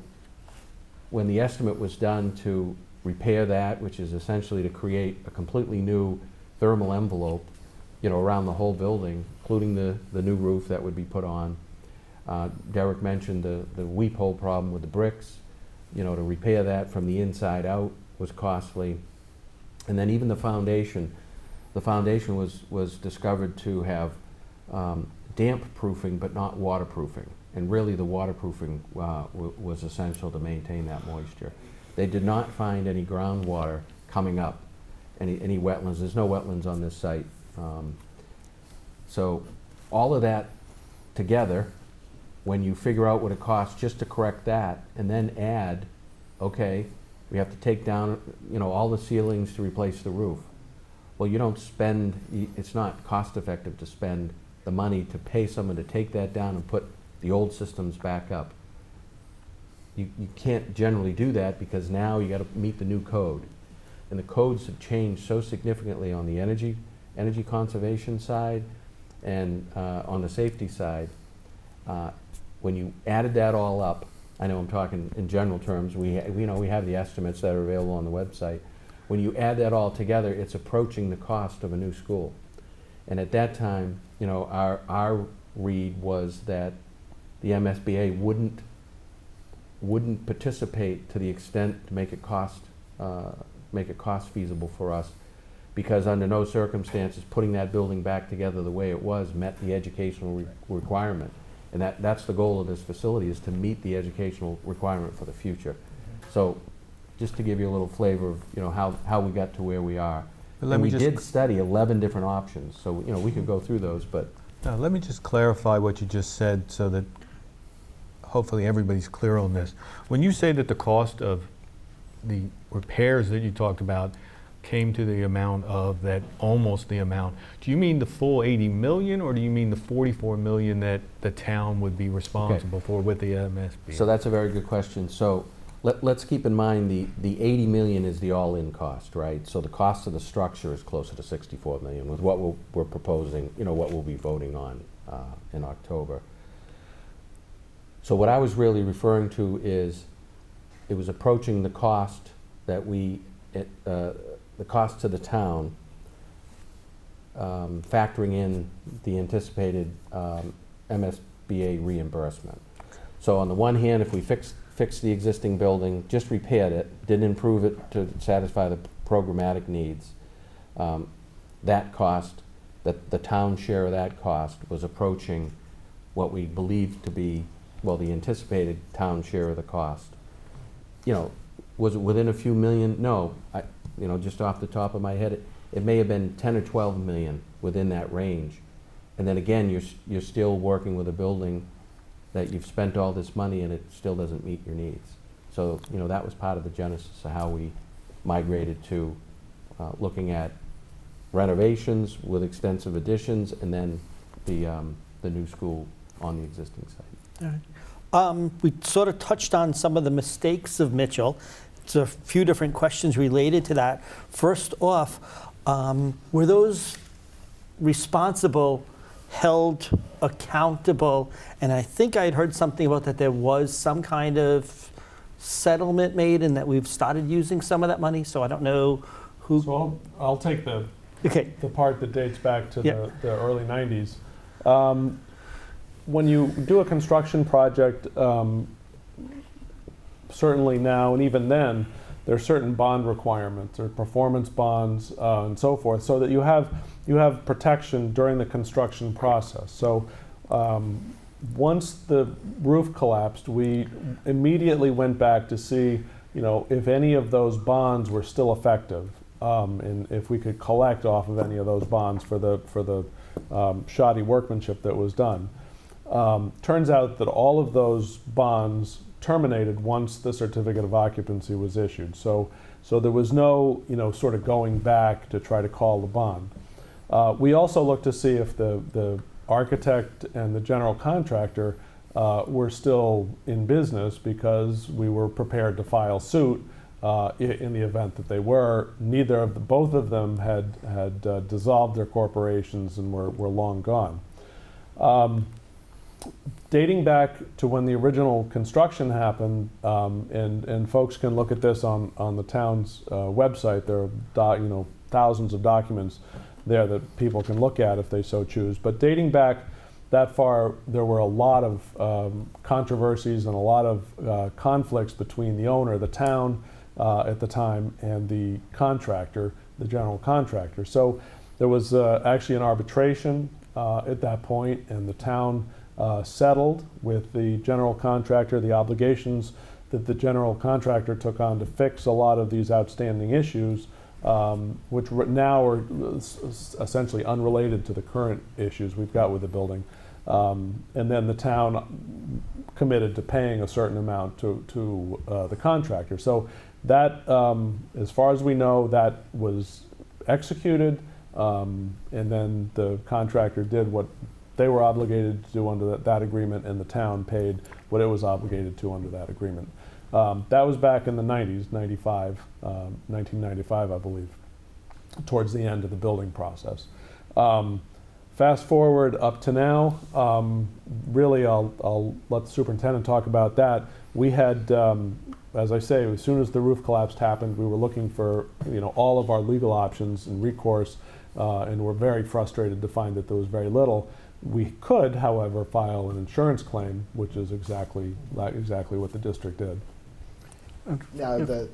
when the estimate was done to repair that, which is essentially to create a completely new thermal envelope, around the whole building, including the new roof that would be put on. Derek mentioned the weep hole problem with the bricks. To repair that from the inside out was costly. And then even the foundation was discovered to have damp proofing but not waterproofing. And really the waterproofing was essential to maintain that moisture. They did not find any groundwater coming up, any wetlands. There's no wetlands on this site. So all of that together, when you figure out what it costs just to correct that, and then add, okay, we have to take down, all the ceilings to replace the roof. Well, it's not cost effective to spend the money to pay someone to take that down and put the old systems back up. You can't generally do that, because now you got to meet the new code. And the codes have changed so significantly on the energy conservation side and on the safety side. When you added that all up, I know I'm talking in general terms, we have the estimates that are available on the website. When you add that all together, it's approaching the cost of a new school. And at that time, our read was that the MSBA wouldn't participate to the extent to make it cost feasible for us, because under no circumstances putting that building back together the way it was met the educational requirement. And that's the goal of this facility, is to meet the educational requirement for the future. So just to give you a little flavor of how we got to where we are. And we did study 11 different options, so we could go through those. But let me just clarify what you just said, so that hopefully everybody's clear on this. When you say that the cost of the repairs that you talked about came to the amount of that, almost the amount. Do you mean the full 80 million, or do you mean the 44 million that the town would be responsible for with the MSB? So that's a very good question. So let's keep in mind the 80 million is the all-in cost, right? So the cost of the structure is closer to 64 million with what we're proposing, what we'll be voting on in October. So what I was really referring to is it was approaching the cost that the cost to the town, factoring in the anticipated MSBA reimbursement. So on the one hand, if we fixed the existing building, just repaired it, didn't improve it to satisfy the programmatic needs, that cost, the town share of that cost was approaching what we believed to be, well, the anticipated town share of the cost. Was it within a few million? No, just off the top of my head, it may have been 10 or 12 million within that range. And then again, you're still working with a building that you've spent all this money and it still doesn't meet your needs. So, that was part of the genesis of how we migrated to looking at renovations with extensive additions and then the new school on the existing site. All right. We sort of touched on some of the mistakes of Mitchell. It's a few different questions related to that. First off, were those responsible held accountable? And I think I had heard something about that there was some kind of settlement made and that we've started using some of that money. So I don't know who. So I'll take the Okay. part that dates back to Yeah. the early 90s. When you do a construction project, certainly now and even then, there are certain bond requirements or performance bonds and so forth, so that you have protection during the construction process. So once the roof collapsed, we immediately went back to see, if any of those bonds were still effective, and if we could collect off of any of those bonds for the shoddy workmanship that was done. Turns out that all of those bonds terminated once the certificate of occupancy was issued. So there was no, sort of going back to try to call the bond. We also looked to see if the architect and the general contractor were still in business, because we were prepared to file suit in the event that they were. Both of them had dissolved their corporations and were long gone. Dating back to when the original construction happened, and folks can look at this on the town's website. There are thousands of documents there that people can look at if they so choose. But dating back that far, there were a lot of controversies and a lot of conflicts between the owner, the town at the time, and the contractor, the general contractor. So there was actually an arbitration at that point, and the town settled with the general contractor the obligations that the general contractor took on to fix a lot of these outstanding issues, which now are essentially unrelated to the current issues we've got with the building. And then the town committed to paying a certain amount to the contractor. So that, as far as we know, that was executed, and then the contractor did what they were obligated to do under that agreement, and the town paid what it was obligated to under that agreement. That was back in the 90s, 1995, I believe, towards the end of the building process. Fast forward up to now, really I'll let the superintendent talk about that. We had, as I say, as soon as the roof collapse happened, we were looking for all of our legal options and recourse, and were very frustrated to find that there was very little. We could, however, file an insurance claim, which is exactly what the district did. Now, the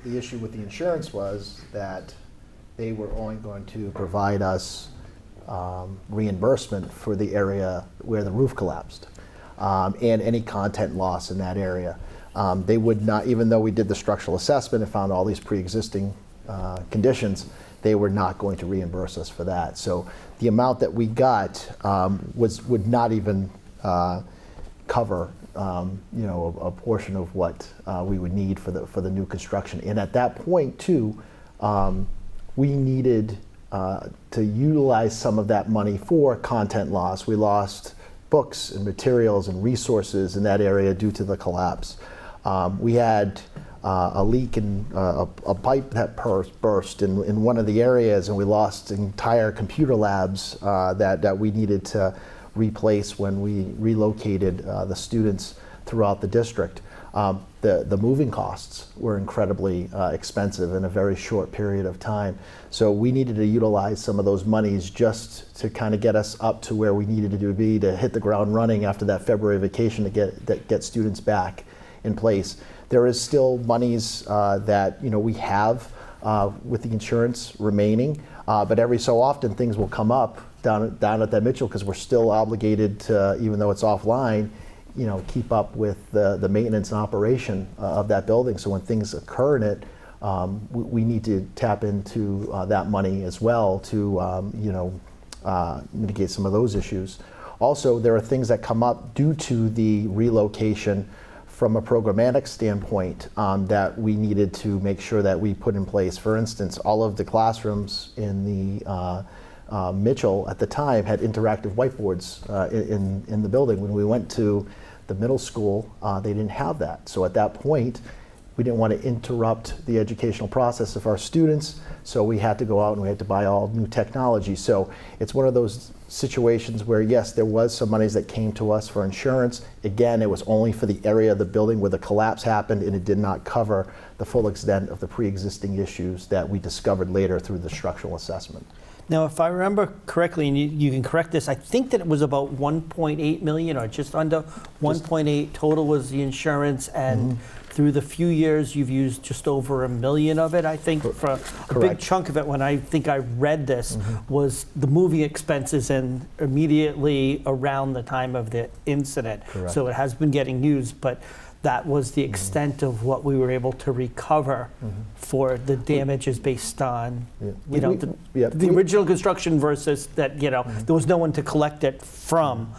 issue with the insurance was that they were only going to provide us reimbursement for the area where the roof collapsed, and any content loss in that area. They would not, even though we did the structural assessment and found all these pre-existing conditions, they were not going to reimburse us for that. So the amount that we got would not even cover a portion of what we would need for the new construction. And at that point too, we needed to utilize some of that money for content loss. We lost books and materials and resources in that area due to the collapse. We had a leak in a pipe that burst in one of the areas, and we lost entire computer labs that we needed to replace when we relocated the students throughout the district. The moving costs were incredibly expensive in a very short period of time. So we needed to utilize some of those monies just to kind of get us up to where we needed to be to hit the ground running after that February vacation to get students back in place. There is still monies that we have with the insurance remaining, but every so often things will come up down at that Mitchell because we're still obligated to, even though it's offline, keep up with the maintenance and operation of that building. So when things occur in it, we need to tap into that money as well to mitigate some of those issues. Also, there are things that come up due to the relocation from a programmatic standpoint that we needed to make sure that we put in place. For instance, all of the classrooms in the Mitchell at the time had interactive whiteboards in the building. When we went to the middle school, they didn't have that. So at that point, we didn't want to interrupt the educational process of our students, so we had to go out and we had to buy all new technology. So it's one of those situations where, yes, there was some monies that came to us for insurance. Again, it was only for the area of the building where the collapse happened, and it did not cover the full extent of the pre-existing issues that we discovered later through the structural assessment. Now, if I remember correctly, and you can correct this, I think that it was about 1.8 million or just under 1.8 total was the insurance, and through the few years you've used just over $1 million of it, I think. For a big chunk of it, when I think I read this, was the moving expenses and immediately around the time of the incident. Correct. So it has been getting used, but that was the extent of what we were able to recover for the damages based on the original construction versus that there was no one to collect it from.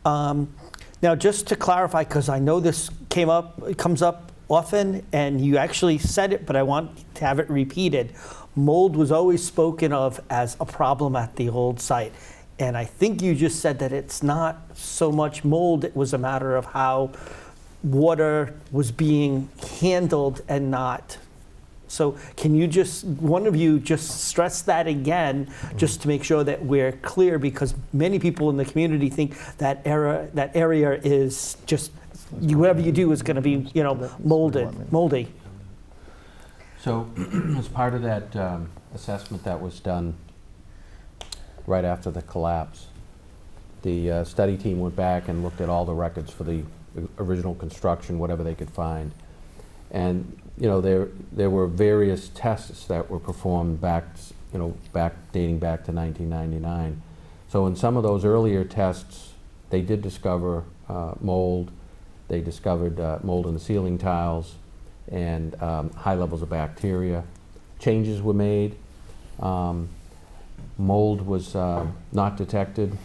Now, just to clarify, because I know this comes up often, and you actually said it, but I want to have it repeated. Mold was always spoken of as a problem at the old site. And I think you just said that it's not so much mold, it was a matter of how water was being handled and not. So can you one of you just stress that again, just to make sure that we're clear, because many people in the community think that area is just, whatever you do is going to be, moldy. So as part of that assessment that was done right after the collapse, the study team went back and looked at all the records for the original construction, whatever they could find. And there were various tests that were performed dating back to 1999. So in some of those earlier tests, they did discover mold. They discovered mold in the ceiling tiles and high levels of bacteria. Changes were made. Mold was not detected.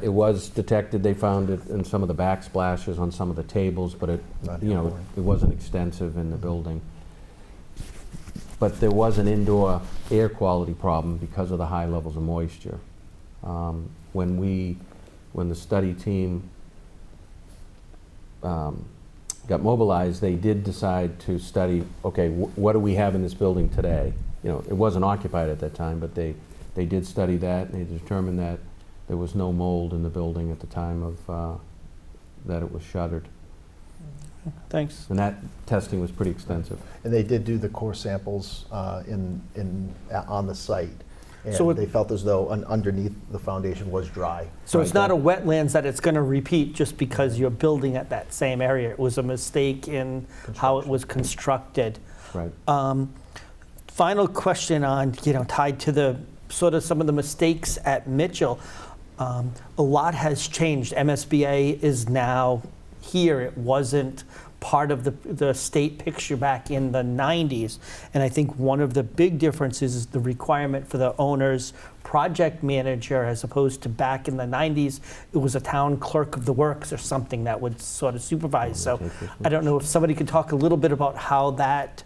It was detected. They found it in some of the backsplashes on some of the tables, but it wasn't extensive in the building. But there was an indoor air quality problem because of the high levels of moisture. When the study team got mobilized, they did decide to study, okay, what do we have in this building today? It wasn't occupied at that time, but they did study that, and they determined that there was no mold in the building at the time of that it was shuttered. Thanks. And that testing was pretty extensive. And they did do the core samples on the site. And So they felt as though underneath the foundation was dry. So it's not a wetlands that it's going to repeat just because you're building at that same area. It was a mistake in how it was constructed. Right. Final question on, tied to the sort of some of the mistakes at Mitchell. A lot has changed. MSBA is now here. It wasn't part of the state picture back in the 90s. And I think one of the big differences is the requirement for the owner's project manager, as opposed to back in the 90s, it was a town clerk of the works or something that would sort of supervise. So I don't know if somebody could talk a little bit about how that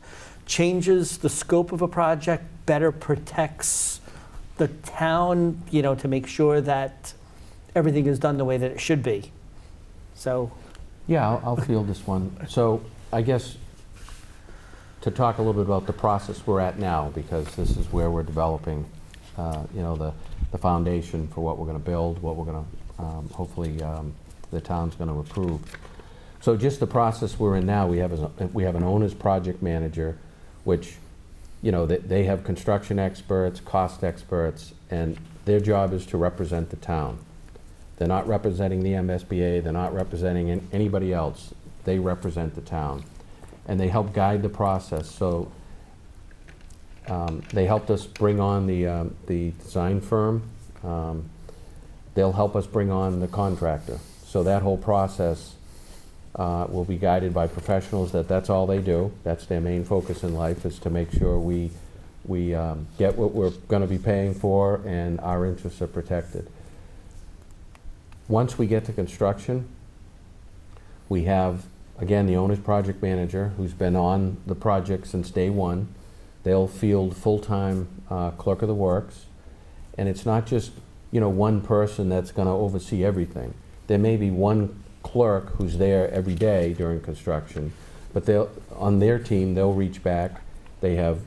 changes the scope of a project better protects the town, to make sure that everything is done the way that it should be. So, Yeah, I'll field this one. So I guess to talk a little bit about the process we're at now, because this is where we're developing, the foundation for what we're going to build, what we're going to, hopefully, the town's going to approve. So just the process we're in now, we have an owner's project manager, which, they have construction experts, cost experts, and their job is to represent the town. They're not representing the MSBA, they're not representing anybody else. They represent the town. And they help guide the process. So they helped us bring on the design firm. They'll help us bring on the contractor. So that whole process will be guided by professionals. That's all they do. That's their main focus in life, is to make sure we get what we're going to be paying for and our interests are protected. Once we get to construction, we have, again, the owner's project manager who's been on the project since day one. They'll field full-time clerk of the works. And it's not just, one person that's going to oversee everything. There may be one clerk who's there every day during construction, but on their team, they'll reach back. They have,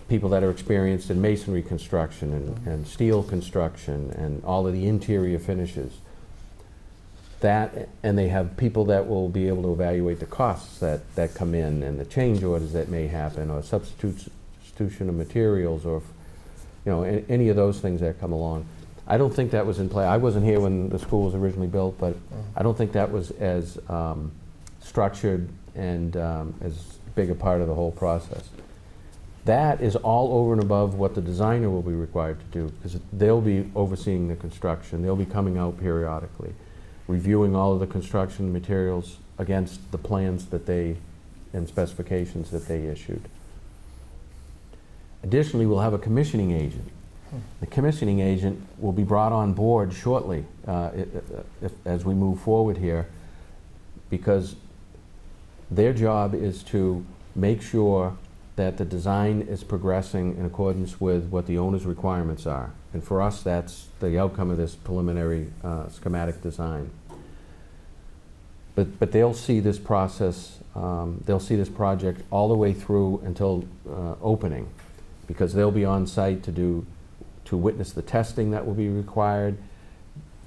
people that are experienced in masonry construction and steel construction and all of the interior finishes. And they have people that will be able to evaluate the costs that come in and the change orders that may happen, or substitution of materials, or any of those things that come along. I don't think that was in play. I wasn't here when the school was originally built, but I don't think that was as structured and as big a part of the whole process. That is all over and above what the designer will be required to do, because they'll be overseeing the construction. They'll be coming out periodically, reviewing all of the construction materials against the plans and specifications that they issued. Additionally, we'll have a commissioning agent. The commissioning agent will be brought on board shortly as we move forward here, because their job is to make sure that the design is progressing in accordance with what the owner's requirements are. And for us, that's the outcome of this preliminary schematic design. But they'll see this process, they'll see this project all the way through until opening, because they'll be on site to witness the testing that will be required,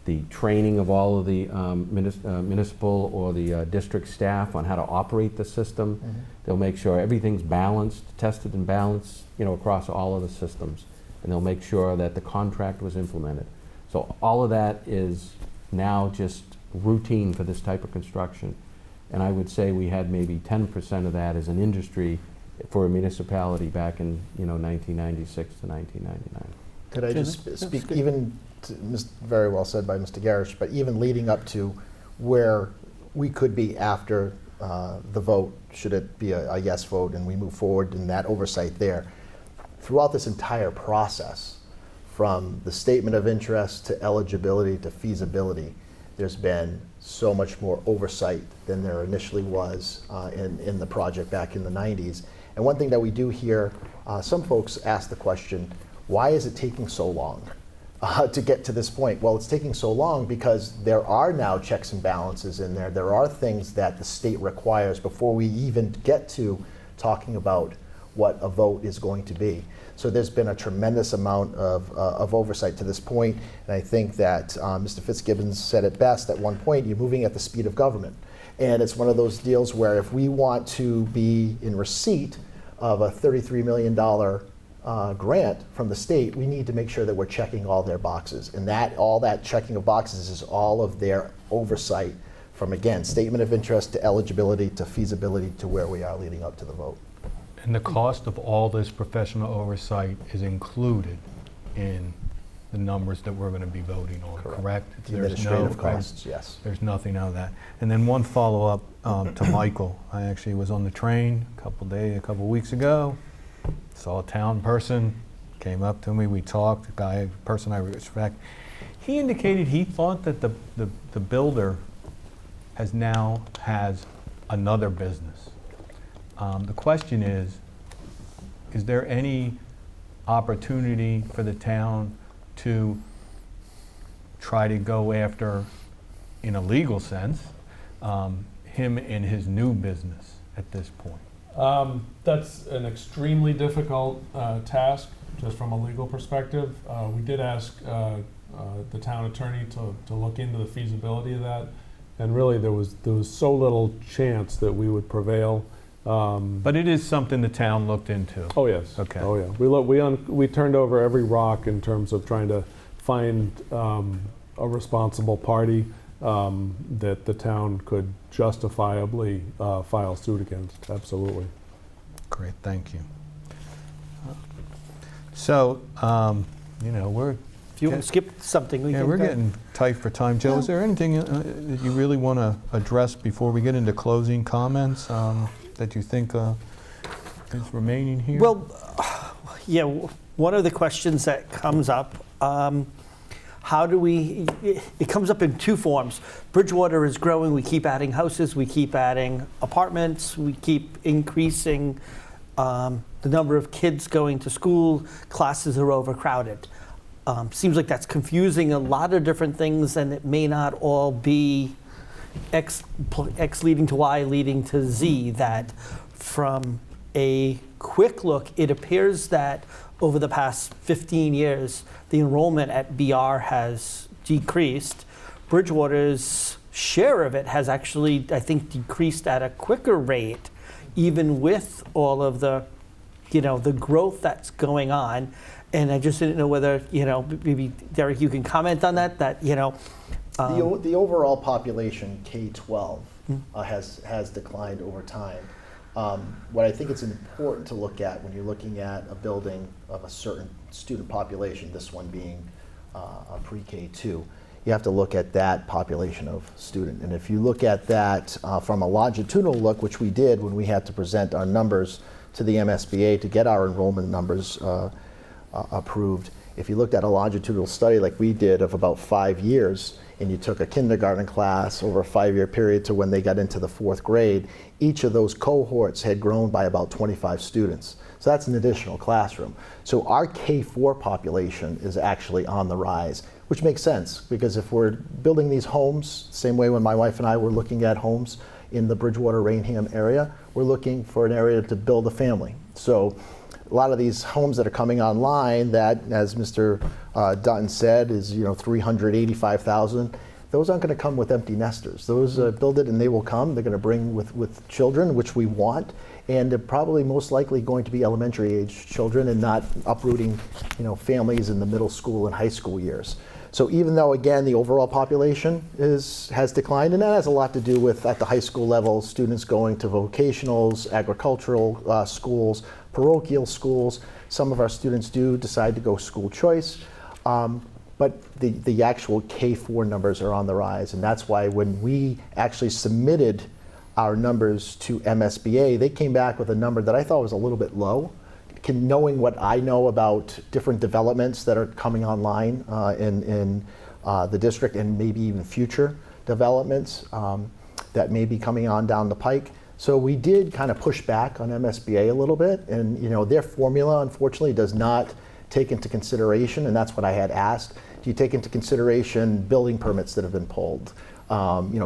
the training of all of the municipal or the district staff on how to operate the system. Mm-hmm. They'll make sure everything's balanced, tested and balanced, across all of the systems. And they'll make sure that the contract was implemented. So all of that is now just routine for this type of construction. And I would say we had maybe 10% of that as an industry for a municipality back in 1996 to 1999. Could I just speak, even very well said by Mr. Gerrish, but even leading up to where we could be after the vote, should it be a yes vote and we move forward in that oversight there. Throughout this entire process, from the statement of interest to eligibility to feasibility, there's been so much more oversight than there initially was in the project back in the 90s. And one thing that we do hear, some folks ask the question, why is it taking so long to get to this point? Well, it's taking so long because there are now checks and balances in there. There are things that the state requires before we even get to talking about what a vote is going to be. So there's been a tremendous amount of oversight to this point, and I think that Mr. Fitzgibbons said it best at one point, you're moving at the speed of government. And it's one of those deals where if we want to be in receipt of a $33 million grant from the state, we need to make sure that we're checking all their boxes. And all that checking of boxes is all of their oversight from, again, statement of interest to eligibility to feasibility to where we are leading up to the vote. And the cost of all this professional oversight is included in the numbers that we're going to be voting on, correct? The administrative costs, yes. There's nothing out of that. And then one follow-up to Michael. I actually was on the train a couple weeks ago, saw a town person, came up to me, we talked, a person I respect. He indicated he thought that the builder has another business. The question is there any opportunity for the town to try to go after, in a legal sense, him in his new business at this point? That's an extremely difficult task, just from a legal perspective. We did ask the town attorney to look into the feasibility of that, and really there was so little chance that we would prevail. But it is something the town looked into. Oh yes. Okay. Oh yeah. We turned over every rock in terms of trying to find a responsible party that the town could justifiably file suit against. Absolutely. Great, thank you. So, we're If you want to skip something, we yeah, can. we're getting tight for time. Joe, is there anything that you really want to address before we get into closing comments that you think is remaining here? Well, yeah, one of the questions that comes up, how do we, it comes up in two forms. Bridgewater is growing, we keep adding houses, we keep adding apartments, we keep increasing the number of kids going to school, classes are overcrowded. Seems like that's confusing a lot of different things, and it may not all be X leading to Y leading to Z. That from a quick look, it appears that over the past 15 years, the enrollment at BR has decreased. Bridgewater's share of it has actually, I think, decreased at a quicker rate, even with all of the, the growth that's going on. And I just didn't know whether, maybe Derek, you can comment on that. The overall population, K-12, has declined over time. What I think it's important to look at when you're looking at a building of a certain student population, this one being a pre-K2, you have to look at that population of student. And if you look at that from a longitudinal look, which we did when we had to present our numbers to the MSBA to get our enrollment numbers approved, if you looked at a longitudinal study like we did of about 5 years, and you took a kindergarten class over a 5-year period to when they got into the 4th grade, each of those cohorts had grown by about 25 students. So that's an additional classroom. So our K-4 population is actually on the rise, which makes sense, because if we're building these homes, same way when my wife and I were looking at homes in the Bridgewater-Rainham area, we're looking for an area to build a family. So a lot of these homes that are coming online that, as Mr. Dutton said, is 385,000, those aren't going to come with empty nesters. Those build it and they will come. They're going to bring with children, which we want, and they're probably most likely going to be elementary age children and not uprooting families in the middle school and high school years. So even though, again, the overall population has declined, and that has a lot to do with, at the high school level, students going to vocationals, agricultural schools, parochial schools. Some of our students do decide to go school choice, but the actual K-4 numbers are on the rise, and that's why when we actually submitted our numbers to MSBA, they came back with a number that I thought was a little bit low. Knowing what I know about different developments that are coming online in the district, and maybe even future developments that may be coming on down the pike. So we did kind of push back on MSBA a little bit, and their formula unfortunately does not take into consideration, and that's what I had asked. Do you take into consideration building permits that have been pulled?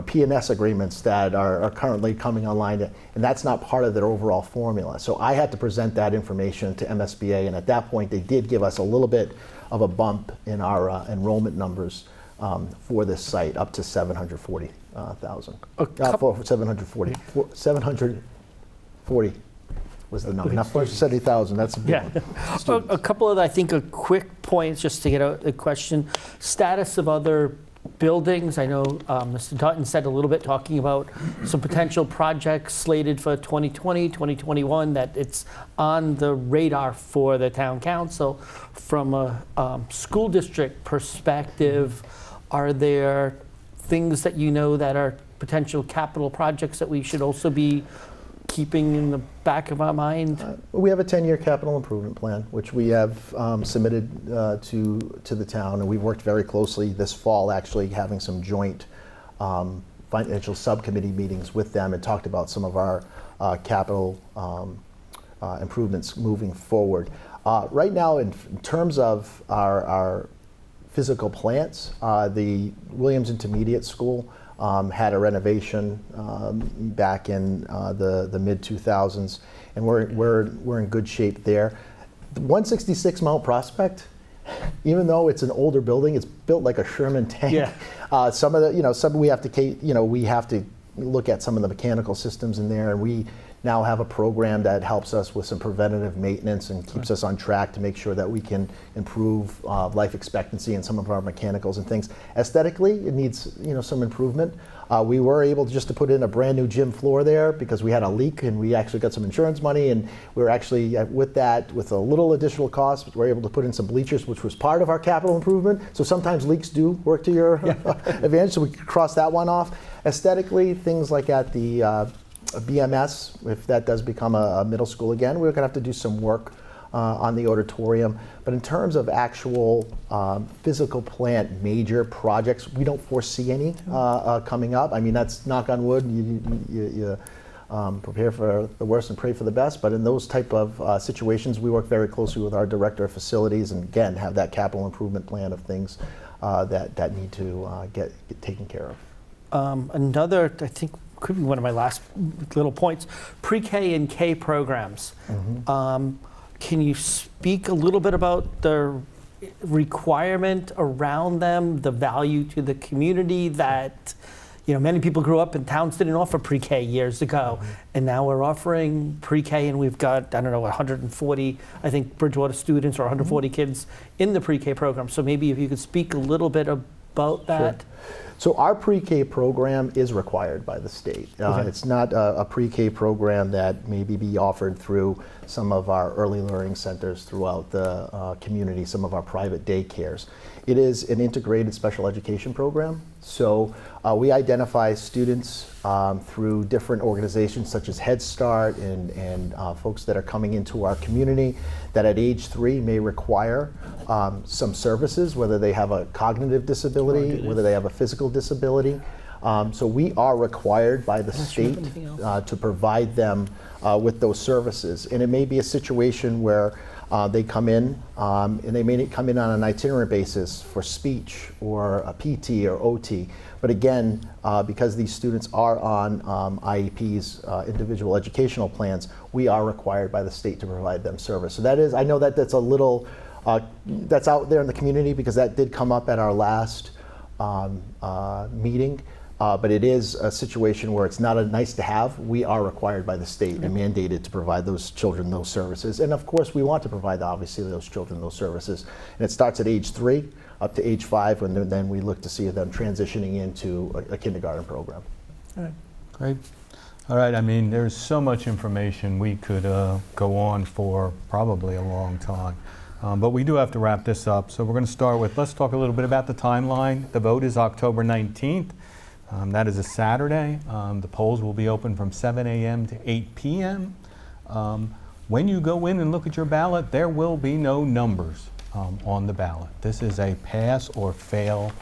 P&S agreements that are currently coming online, and that's not part of their overall formula. So I had to present that information to MSBA, and at that point they did give us a little bit of a bump in our enrollment numbers for this site, up to 740,000. 740 was the number, not 470,000. That's a big one. A couple of, I think, quick points just to get a question. Status of other buildings. I know Mr. Dutton said a little bit talking about some potential projects slated for 2020, 2021, that it's on the radar for the town council. From a school district perspective, are there things that that are potential capital projects that we should also be keeping in the back of our mind? We have a 10-year capital improvement plan, which we have submitted to the town, and we've worked very closely this fall, actually having some joint financial subcommittee meetings with them, and talked about some of our capital improvements moving forward. Right now, in terms of our physical plants, the Williams Intermediate School had a renovation back in the mid-2000s, and we're in good shape there. The 166 Mount Prospect, even though it's an older building, it's built like a Sherman tank. Yeah. Some of the, some we have to look at some of the mechanical systems in there, and we now have a program that helps us with some preventative maintenance and keeps us on track to make sure that we can improve life expectancy in some of our mechanicals and things. Aesthetically, it needs some improvement. We were able to put in a brand new gym floor there because we had a leak, and we actually got some insurance money, and we were actually with a little additional cost, we were able to put in some bleachers, which was part of our capital improvement. So sometimes leaks do work to your advantage, so we could cross that one off. Aesthetically, things like at the BMS, if that does become a middle school again, we're going to have to do some work on the auditorium. But in terms of actual physical plant major projects, we don't foresee any coming up. I mean, that's knock on wood. You prepare for the worst and pray for the best. But in those type of situations, we work very closely with our director of facilities, and again, have that capital improvement plan of things that need to get taken care of. Another, I think, could be one of my last little points, pre-K and K programs. Can you speak a little bit about the requirement around them, the value to the community that, many people grew up in towns didn't offer pre-K years ago, and now we're offering pre-K, and we've got, 140, I think, Bridgewater students or 140 kids in the pre-K program. So maybe if you could speak a little bit about that. Sure. So our pre-K program is required by the state. It's not a pre-K program that maybe be offered through some of our early learning centers throughout the community, some of our private daycares. It is an integrated special education program. So we identify students through different organizations such as Head Start and folks that are coming into our community that at age 3 may require some services, whether they have a cognitive disability, whether they have a physical disability. So we are required by the state to provide them with those services. And it may be a situation where they come in and they may come in on an itinerant basis for speech or a PT or OT. But again, because these students are on IEPs, individual educational plans, we are required by the state to provide them service. So that is, I know that that's a little, that's out there in the community because that did come up at our last meeting. But it is a situation where it's not a nice to have. We are required by the state and mandated to provide those children those services. And of course, we want to provide, obviously, those children those services. And it starts at age 3 up to age 5, and then we look to see them transitioning into a kindergarten program. All right, great. All right, I mean, there's so much information we could go on for probably a long time. But we do have to wrap this up. So we're going to start with, let's talk a little bit about the timeline. The vote is October 19th. That is a Saturday. The polls will be open from 7 a.m. to 8 p.m. When you go in and look at your ballot, there will be no numbers on the ballot. This is a pass or fail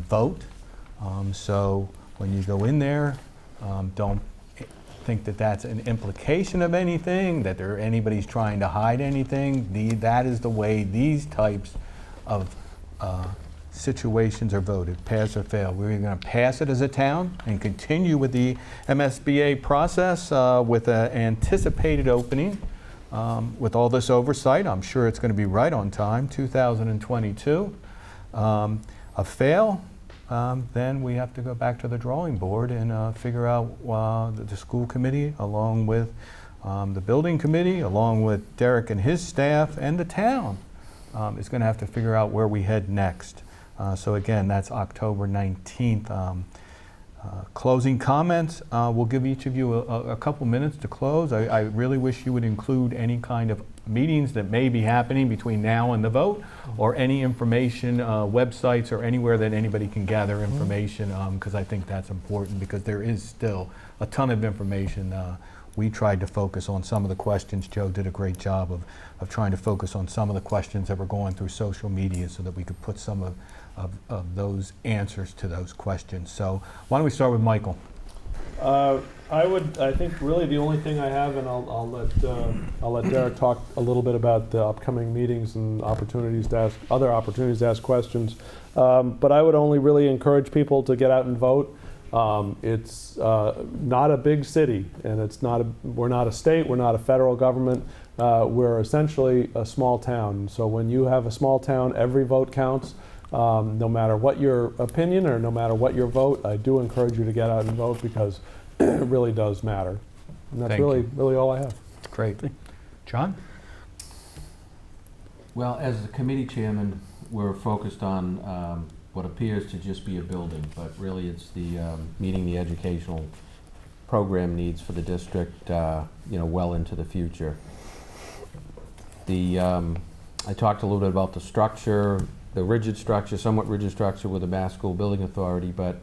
vote. So when you go in there, don't think that that's an implication of anything, that anybody's trying to hide anything. That is the way these types of situations are voted, pass or fail. We're going to pass it as a town and continue with the MSBA process with an anticipated opening. With all this oversight, I'm sure it's going to be right on time, 2022. A fail, then we have to go back to the drawing board and figure out the school committee, along with the building committee, along with Derek and his staff, and the town is going to have to figure out where we head next. So again, that's October 19th. Closing comments, we'll give each of you a couple minutes to close. I really wish you would include any kind of meetings that may be happening between now and the vote, or any information, websites or anywhere that anybody can gather information, because I think that's important, because there is still a ton of information. We tried to focus on some of the questions. Joe did a great job of trying to focus on some of the questions that were going through social media so that we could put some of those answers to those questions. So why don't we start with Michael? I think really the only thing I have, and I'll let Derek talk a little bit about the upcoming meetings and opportunities to ask questions. But I would only really encourage people to get out and vote. It's not a big city, and we're not a state, we're not a federal government. We're essentially a small town. So when you have a small town, every vote counts. No matter what your opinion or no matter what your vote, I do encourage you to get out and vote because it really does matter. And that's Thank you. really all I have. Great. John? Well, as the committee chairman, we're focused on what appears to just be a building, but really it's the meeting the educational program needs for the district, well into the future. I talked a little bit about the structure, the somewhat rigid structure with the Mass School Building Authority, but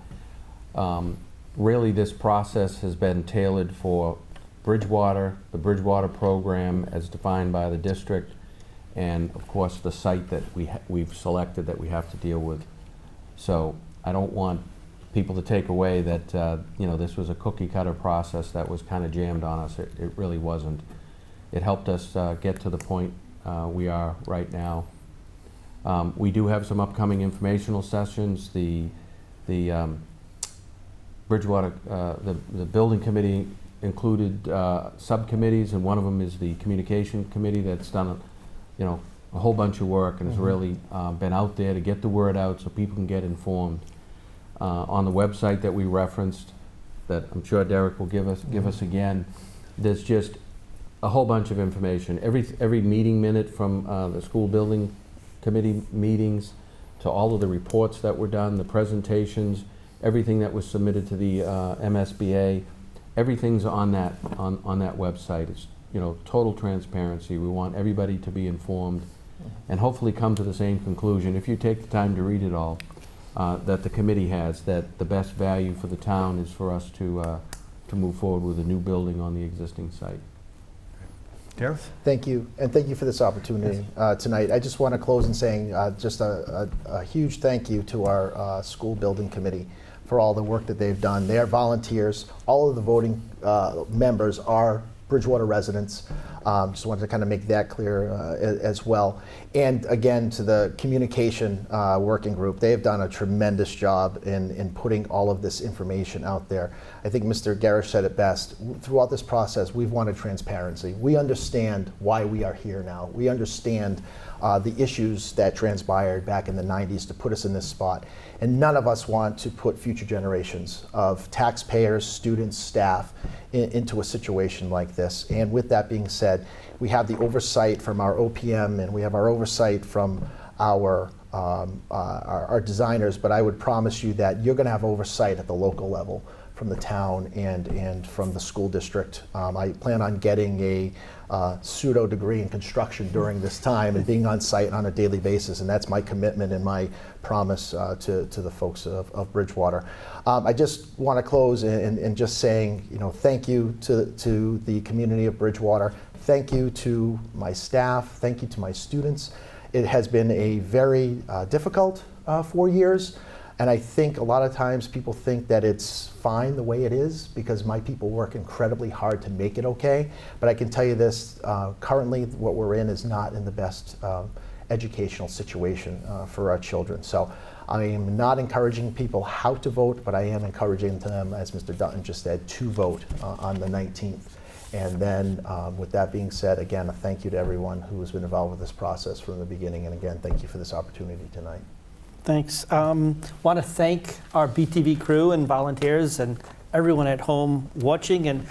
really this process has been tailored for Bridgewater, the Bridgewater program as defined by the district, and of course the site that we've selected that we have to deal with. So I don't want people to take away that this was a cookie cutter process that was kind of jammed on us. It really wasn't. It helped us get to the point we are right now. We do have some upcoming informational sessions. The Bridgewater, the building committee included subcommittees, and one of them is the communication committee that's done a whole bunch of work and has really been out there to get the word out so people can get informed. On the website that we referenced, that I'm sure Derek will give us again, there's just a whole bunch of information. Every meeting minute from the school building committee meetings to all of the reports that were done, the presentations, everything that was submitted to the MSBA, everything's on that website. It's total transparency. We want everybody to be informed and hopefully come to the same conclusion, if you take the time to read it all, that the committee has, that the best value for the town is for us to move forward with a new building on the existing site. Derek? Thank you, and thank you for this opportunity tonight. I just want to close in saying just a huge thank you to our school building committee for all the work that they've done. They are volunteers. All of the voting members are Bridgewater residents. Just wanted to kind of make that clear as well. And again, to the communication working group, they have done a tremendous job in putting all of this information out there. I think Mr. Gerrish said it best. Throughout this process, we've wanted transparency. We understand why we are here now. We understand the issues that transpired back in the 90s to put us in this spot. And none of us want to put future generations of taxpayers, students, staff into a situation like this. And with that being said, we have the oversight from our OPM and we have our oversight from our designers, but I would promise you that you're going to have oversight at the local level from the town and from the school district. I plan on getting a pseudo degree in construction during this time and being on site on a daily basis, and that's my commitment and my promise to the folks of Bridgewater. I just want to close in just saying, thank you to the community of Bridgewater. Thank you to my staff. Thank you to my students. It has been a very difficult 4 years. And I think a lot of times people think that it's fine the way it is because my people work incredibly hard to make it okay. But I can tell you this, currently what we're in is not in the best educational situation for our children. So I am not encouraging people how to vote, but I am encouraging them, as Mr. Dutton just said, to vote on the 19th. And then with that being said, again, a thank you to everyone who has been involved with this process from the beginning. And again, thank you for this opportunity tonight. Thanks. Want to thank our BTV crew and volunteers and everyone at home watching, and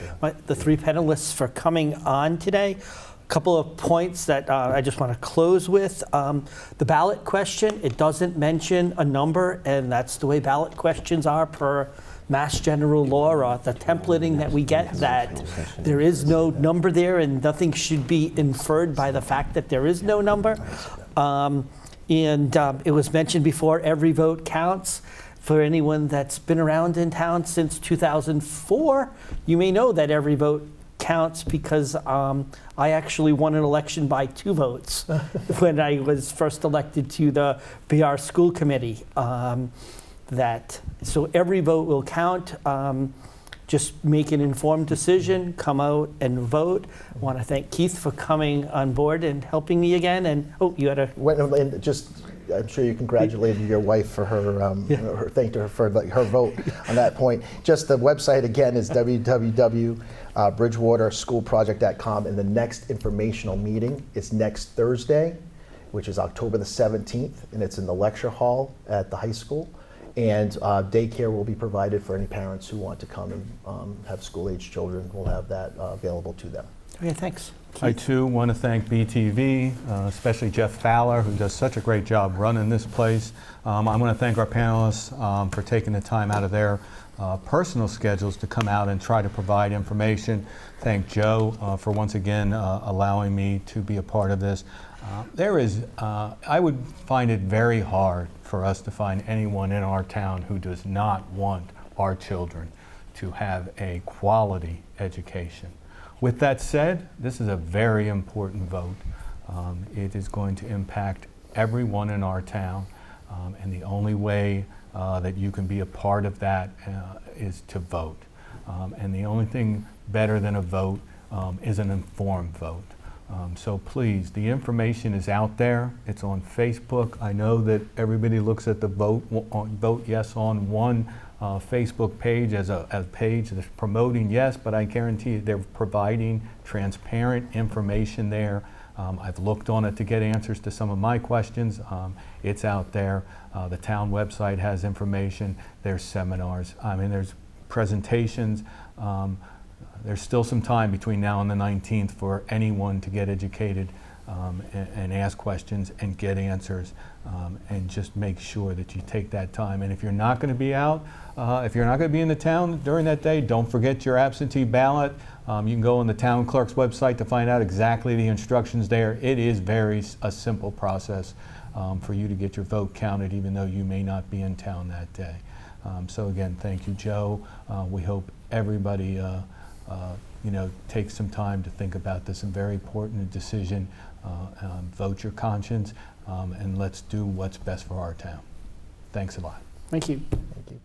the three panelists for coming on today. A couple of points that I just want to close with. The ballot question, it doesn't mention a number, and that's the way ballot questions are per Mass General Law, or the templating that we get, that there is no number there and nothing should be inferred by the fact that there is no number. And it was mentioned before, every vote counts. For anyone that's been around in town since 2004, you may know that every vote counts because I actually won an election by 2 votes when I was first elected to the BR School Committee. So every vote will count. just make an informed decision, come out and vote. I want to thank Keith for coming on board and helping me again. And you had a And just, I'm sure you congratulated your wife for her, her thanked her for her vote on that point. Just the website again is www.bridgewaterschoolproject.com, and the next informational meeting is next Thursday, which is October the 17th, and it's in the lecture hall at the high school. And daycare will be provided for any parents who want to come and have school-age children. We'll have that available to them. Okay, thanks. I too want to thank BTV, especially Jeff Fowler, who does such a great job running this place. I want to thank our panelists for taking the time out of their personal schedules to come out and try to provide information. Thank Joe for once again allowing me to be a part of this. I would find it very hard for us to find anyone in our town who does not want our children to have a quality education. With that said, this is a very important vote. It is going to impact everyone in our town, and the only way that you can be a part of that is to vote. And the only thing better than a vote is an informed vote. So please, the information is out there. It's on Facebook. I know that everybody looks at the Vote Yes on One Facebook page as a page that's promoting yes, but I guarantee you they're providing transparent information there. I've looked on it to get answers to some of my questions. It's out there. The town website has information. There's seminars. I mean, there's presentations. There's still some time between now and the 19th for anyone to get educated and ask questions and get answers, and just make sure that you take that time. And if you're not going to be out, if you're not going to be in the town during that day, don't forget your absentee ballot. You can go on the town clerk's website to find out exactly the instructions there. It is a simple process for you to get your vote counted, even though you may not be in town that day. So again, thank you, Joe. We hope everybody take some time to think about this, and very important decision. Vote your conscience, and let's do what's best for our town. Thanks a lot. Thank you. Thank you.